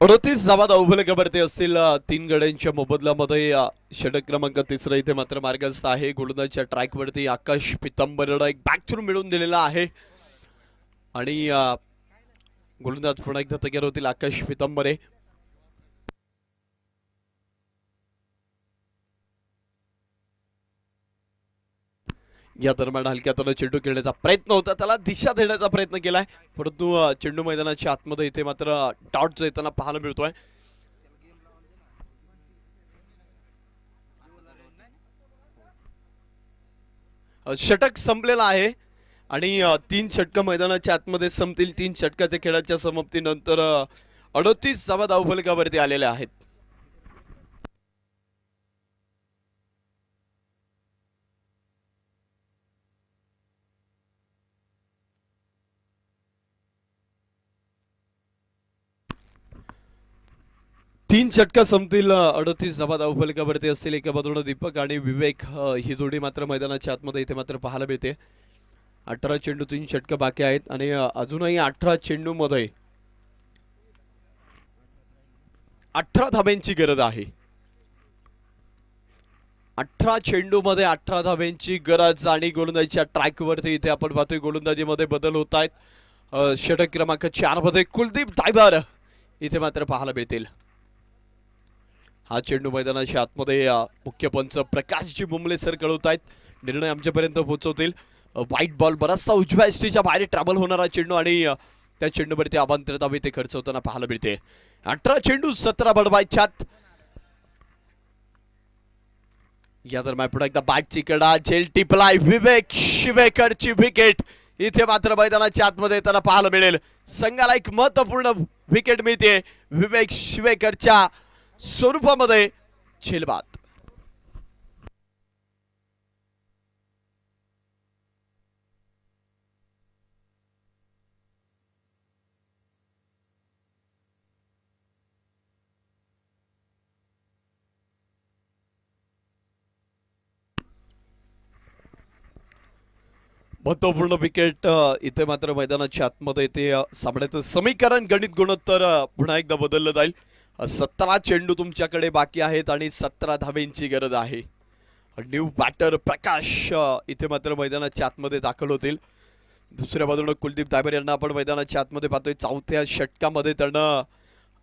अडतीस धावा धावफलकावरती असतील 3 गड्यांच्या मोबदल्यामध्ये. षटक क्रमांक 3 इथे मात्र मार्गस्थ आहे. गोलंदाजच्या ट्रॅकवरती आकाश पितांबरला एक बॅक थ्रू मिळून दिलेला आहे आणि गोलंदाज पुन्हा एकदा तयार होतील आकाश पितांबरे. या दरम्यान हलक्यातून चेंडू खेळण्याचा प्रयत्न होता, त्याला दिशा देण्याचा प्रयत्न केलाय, परंतु चेंडू मैदानाच्या आतमध्ये इथे मात्र डॉट येताना पाहायला मिळतोय. षटक संपलेला आहे आणि 3 षटक मैदानाच्या आतमध्ये संपतील. 3 षटकाच्या खेळाच्या समाप्तीनंतर 38 धावा धावफलकावरती आलेल्या आहेत. तीन षटका संपतील. 38 धावा धावफलकावरती असतील. एका बाजूने दीपक आणि विवेक ही जोडी मात्र मैदानाच्या आतमध्ये इथे मात्र पाहायला मिळते. 18 चेंडू 3 षटक बाकी आहेत आणि अजूनही 18 चेंडू मध्ये 18 धाब्यांची गरज आहे. 18 चेंडू मध्ये 18 धाब्यांची गरज आणि गोलंदाजीच्या ट्रॅकवरती इथे आपण पाहतोय गोलंदाजीमध्ये बदल होत आहेत. षटक क्रमांक 4 मध्ये कुलदीप दायबर इथे मात्र पाहायला मिळतील. हा चेंडू मैदानाच्या आतमध्ये मुख्य पंच प्रकाशजी बुमले सर कळवत आहेत, निर्णय आमच्यापर्यंत पोहोचवतील. व्हाईट बॉल बराचसा उजव्या एसटीच्या बाहेर ट्रॅव्हल होणारा चेंडू आणि त्या चेंडूवरती अवांतर धावे ते खर्च होताना पाहायला मिळते. 18 चेंडू 17 बडवायच्यात. या दरम्यान पुन्हा एकदा बॅटची कडा, झेल टिपलाय, विवेक शिवेकरची विकेट इथे मात्र मैदानाच्या आतमध्ये येताना पाहायला मिळेल. संघाला एक महत्वपूर्ण विकेट मिळते विवेक शिवेकरच्या स्वरूपामध्ये. झेलबाद. महत्वपूर्ण विकेट इथे मात्र मैदानाच्या आतमध्ये ते सामन्याचं समीकरण गणित गुणोत्तर पुन्हा एकदा बदललं जाईल. 17 चेंडू तुमच्याकडे बाकी आहेत आणि 17 धाब्यांची गरज आहे. न्यू बॅटर प्रकाश इथे मात्र मैदानाच्या आतमध्ये दाखल होतील. दुसऱ्या बाजूने कुलदीप दायबर यांना आपण मैदानाच्या आतमध्ये पाहतोय. 4थ्या षटकामध्ये त्यांना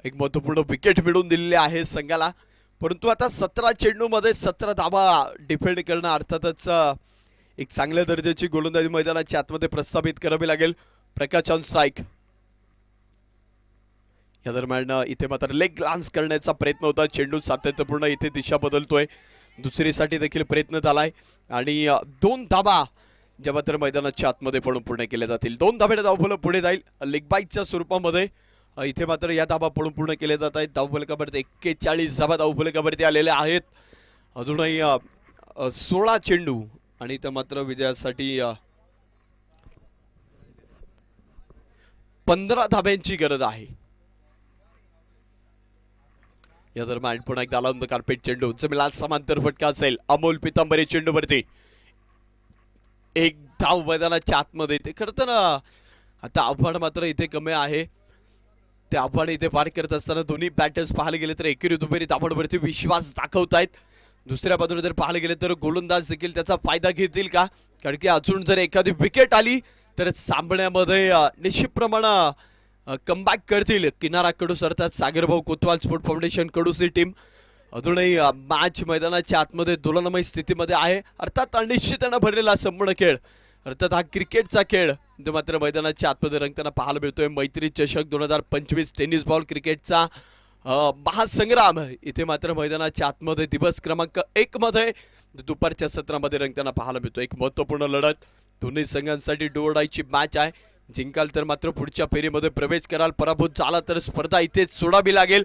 एक महत्वपूर्ण विकेट मिळवून दिलेली आहे संघाला, परंतु आता 17 चेंडू मध्ये 17 धाबा डिफेंड करणं अर्थातच एक चांगल्या दर्जाची गोलंदाजी मैदानाच्या आतमध्ये प्रस्थापित करावी लागेल. प्रकाश ऑन स्ट्राइक. या दरम्यान इथे मात्र लेग ग्लान्स करण्याचा प्रयत्न होता. चेंडू सातत्यपूर्ण इथे दिशा बदलतोय. दुसरीसाठी देखील प्रयत्न झालाय आणि 2 धाबा ज्या मात्र मैदानाच्या आतमध्ये पडून पूर्ण केल्या जातील. 2 धाब्याने धावफलक पुढे जाईल लेग बाईकच्या स्वरूपामध्ये. इथे मात्र या धाबा पडून पूर्ण केल्या जात आहेत. धावफलकावरती 41 धाबा धावफलकावरती आलेल्या आहेत. अजूनही 16 चेंडू आणि इथं मात्र विजयासाठी 15 धाब्यांची गरज आहे. या दरम्यान पुन्हा एकदा लावून कार्पेट चेंडू जमिला समांतर फटका असेल. अमोल पितांबरे चेंडूवरती एक धाव मैदानाच्या आतमध्ये. ते खरं तर आता आव्हान मात्र इथे कमी आहे. ते आव्हान इथे पार करत असताना दोन्ही बॅटर्स पाहायला गेले तर एकेरी दुहेरी धावांवरती विश्वास दाखवत आहेत. दुसऱ्या बाजूने जर पाहायला गेले तर गोलंदाज देखील त्याचा फायदा घेतील का, कारण की अजून जर एखादी विकेट आली तर सामन्यामध्ये निश्चितप्रमाणे कमबॅक करतील किनारा कडूस अर्थात सागरभाऊ कोतवाल स्पोर्ट फाउंडेशन कडूस ही टीम. अजूनही मॅच मैदानाच्या आतमध्ये दोलनमय स्थितीमध्ये आहे. अर्थात अनिश्चिततेने भरलेला संपूर्ण खेळ, अर्थात हा क्रिकेटचा खेळ जो मात्र मैदानाच्या आतमध्ये रंगताना पाहायला मिळतोय. मैत्री चषक 2025 टेनिस बॉल क्रिकेटचा महासंग्राम इथे मात्र मैदानाच्या आतमध्ये दिवस क्रमांक 1 मध्ये दुपारच्या सत्रामध्ये रंगताना पाहायला मिळतो। एक महत्त्वपूर्ण लढत दोन्ही संघांसाठी डोरडाईची मॅच आहे। जिंकाल तर मात्र पुढच्या फेरीमध्ये प्रवेश कराल, पराभूत झाला तर स्पर्धा इथेच सोडावी लागेल।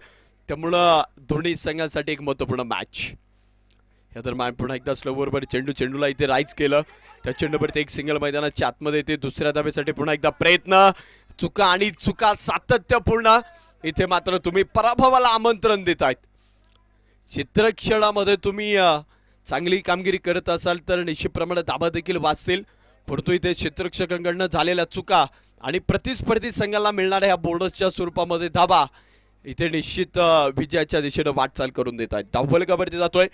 त्यामुळे दोन्ही संघांसाठी एक महत्त्वपूर्ण मॅच। या दरम्यान पुन्हा एकदा स्लोवर चेंडूला इथे राईज केलं, त्या चेंडूवरती एक सिंगल मैदानाच्या आतमध्ये येते। दुसऱ्या धावेसाठी पुन्हा एकदा प्रयत्न, चुका सातत्यपूर्ण। इथे मात्र तुम्ही पराभवाला आमंत्रण देतायत। चित्रक्षणामध्ये तुम्ही चांगली कामगिरी करत असाल तर निश्चितप्रमाणे धाबा देखील वाचतील, परंतु इथे क्षेत्ररक्षकांकडून झालेल्या चुका आणि प्रतिस्पर्धी संघाला मिळणाऱ्या ह्या बोनसच्या स्वरूपामध्ये धाबा इथे निश्चित विजयाच्या दिशेने वाटचाल करून देत आहेत। धावफलकावरती जातोय,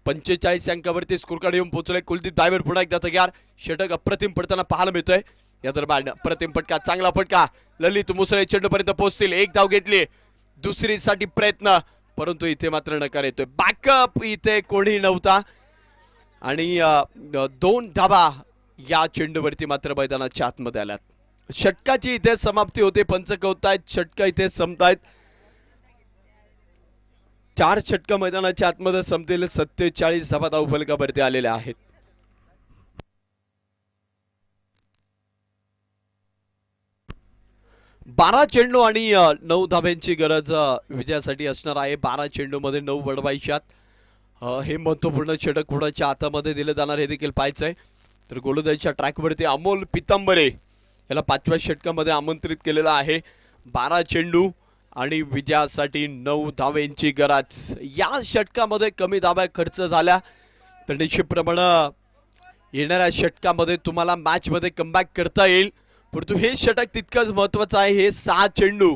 45 अंकावरती स्कोर कार्ड येऊन पोहोचले। कुलदीप ड्रायव्हर पुन्हा एकदा तयार, षटक अप्रतिम पडताना पाहायला मिळतोय। या दरम्यान अप्रतिम फटका, चांगला फटका, ललित मुसळे चेंडूपर्यंत पोहोचतील। एक धाव घेतली, दुसरीसाठी प्रयत्न, परंतु इथे मात्र नकार येतोय। बॅकअप इथे कोणी नव्हता आणि 2 धावा या चेंडूवरती मात्र मैदानाच्या आतमध्ये आल्यात। षटकाची इथे समाप्ती होते, पंच कवतायत, षटक इथे संपतायत। 4 षटक मैदानाच्या आतमध्ये संपतील, 47 धावा धावफलकावरती आलेल्या आहेत। बारा चेंडू आणि 9 धाब्यांची गरज विजयासाठी असणार आहे। 12 चेंडू मध्ये 9 वडवायच्यात। हे महत्त्वपूर्ण षटक कोणाच्या हातामध्ये दिले जाणार हे देखील पाहायचंय। तर गोलंदाजीच्या ट्रॅकवरती अमोल पितांबरे याला 5व्या षटकामध्ये आमंत्रित केलेलं आहे। 12 चेंडू आणि विजयासाठी 9 धाब्यांची गरज। या षटकामध्ये कमी धाब्या खर्च झाल्या तर निश्चितप्रमाणे येणाऱ्या षटकामध्ये तुम्हाला मॅच मध्ये कमबॅक करता येईल, परंतु हे षटक तितकंच महत्त्वाचं आहे। हे 6 चेंडू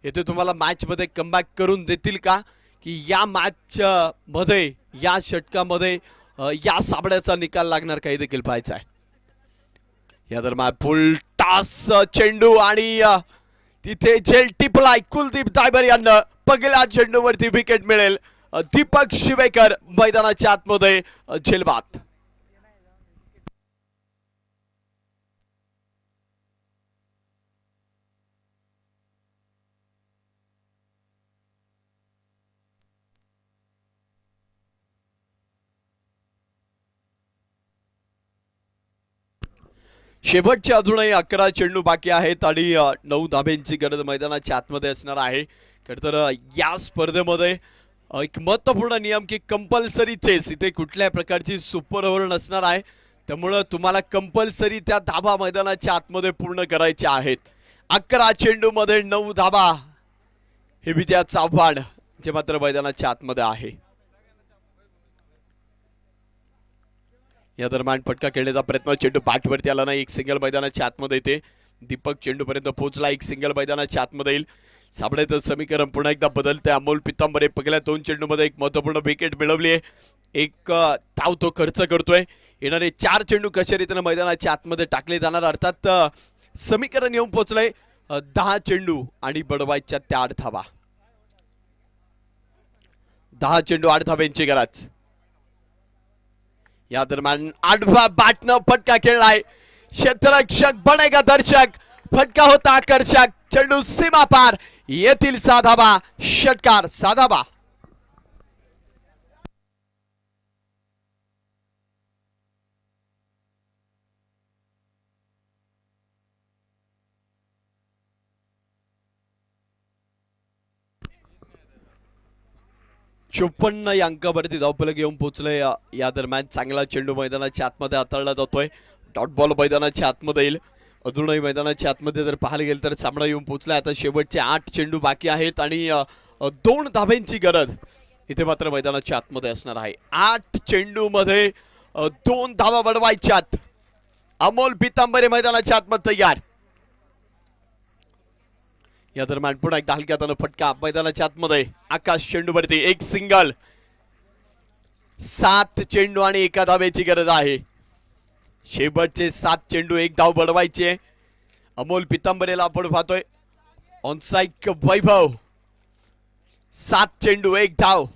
येथे तुम्हाला मॅच मध्ये कमबॅक करून देतील का, की या मॅच मध्ये या षटकामध्ये या साबड्याचा निकाल लागणार काही देखील पाहायचं आहे। या दरम्यान फुल टास चेंडू आणि तिथे झेल टिपलाय। कुलदीप ड्रायव्हर यांना पहिल्या चेंडूवरती विकेट मिळेल। दीपक शिवेकर मैदानाच्या आतमध्ये झेलबाद। शेवटचे अजूनही 11 चेंडू बाकी आहेत आणि 9 धाब्यांची गरज मैदानाच्या आतमध्ये असणार आहे। तर या स्पर्धेमध्ये एक महत्त्वपूर्ण नियम की कंपल्सरी चेस, इथे कुठल्या प्रकारची सुपर ओव्हर नसणार आहे, त्यामुळे तुम्हाला कंपल्सरी त्या धाबा मैदानाच्या आतमध्ये पूर्ण करायच्या आहेत। 11 चेंडू मध्ये 9 धाबा हे विजयाचं आव्हान जे मात्र मैदानाच्या आतमध्ये आहे। या दरम्यान फटका खेळण्याचा प्रयत्न, चेंडू बॅटवरती आला नाही, एक सिंगल मैदानाच्या आतमध्ये येते। दीपक चेंडूपर्यंत पोहोचला, एक सिंगल मैदानाच्या आतमध्ये येईल। साबळेचं समीकरण पुन्हा एकदा बदलते। अमोल पितांबरे पहिल्या 2 चेंडूमध्ये एक महत्त्वपूर्ण विकेट मिळवली आहे, एक धाव तो खर्च करतोय। येणारे 4 चेंडू कशा रीतीने मैदानाच्या आतमध्ये टाकले जाणार, अर्थात समीकरण येऊन पोहोचलंय 10 चेंडू आणि बडवायच्या 8 धावा। 10 चेंडू 8 धाब्यांची गरज। या दरम्यान आडवा बॅटनं फटका खेळलाय, क्षेत्ररक्षक बनेगा दर्शक, फटका होता आकर्षक, चेंडू सीमा पार, येथील 6 धावा, षटकार 6 धावा। चोपन्न या अंकावरती धावफलक घेऊन पोहोचले। या दरम्यान चांगला चेंडू मैदानाच्या आतमध्ये हाताळला जातोय, डॉट बॉल मैदानाच्या आतमध्ये येईल। अजूनही मैदानाच्या आतमध्ये जर पाहायला गेलं तर सामना येऊन पोहोचला। आता शेवटचे 8 चेंडू बाकी आहेत आणि 2 धाब्यांची गरज इथे मात्र मैदानाच्या आतमध्ये असणार आहे। 8 चेंडू मध्ये 2 धावा बडवायच्यात। अमोल पितांबरे मैदानाच्या आतमध्ये तयार। या दरम्यान पुन्हा एकदा हलक्या हाताने फटका मैदानाच्या आतमध्ये, आकाश चेंडूवरती एक सिंगल। 7 चेंडू आणि 1 धावेची गरज आहे। शेवटचे 7 चेंडू 1 धाव बडवायचे। अमोल पितांबरेला आपण पाहतोय ऑनसाइड वैभव, 7 चेंडू 1 धाव।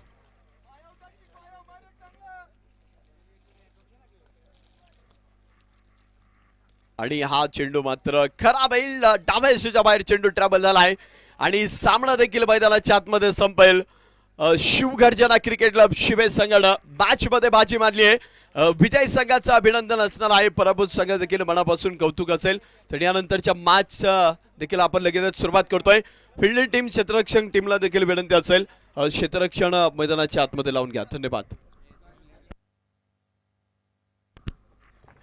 आणि हा चेंडू मात्र खराब येईल, डाव्या यशाच्या बाहेर चेंडू ट्रॅव्हल झालाय आणि सामना देखील मैदानाच्या आतमध्ये संपेल। शिवगर्जना क्रिकेट क्लब शिवे संघानं मॅच मध्ये बाजी मारली आहे. विजय संघाचं अभिनंदन असणार आहे, पराभूत संघ देखील मनापासून कौतुक असेल. तर यानंतरच्या मॅच देखील आपण लगेच सुरुवात करतोय. फिल्डिंग टीम क्षेत्ररक्षण टीमला देखील विनंती असेल क्षेत्ररक्षण मैदानाच्या आतमध्ये लावून घ्या. धन्यवाद.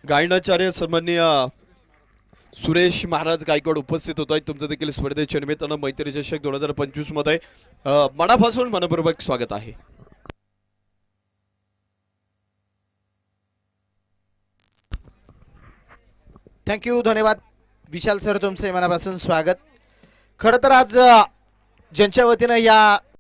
गायनाचार्य सन्माननीय सुरेश महाराज गायकवाड उपस्थित होत आहेत. तुमचं देखील स्पर्धेच्या निमित्तानं मैत्री चषक 2025 मध्ये मनापासून मनपूर्वक स्वागत आहे. थँक्यू, धन्यवाद विशाल सर, तुमचे मनापासून स्वागत. खरं तर आज ज्यांच्या वतीनं या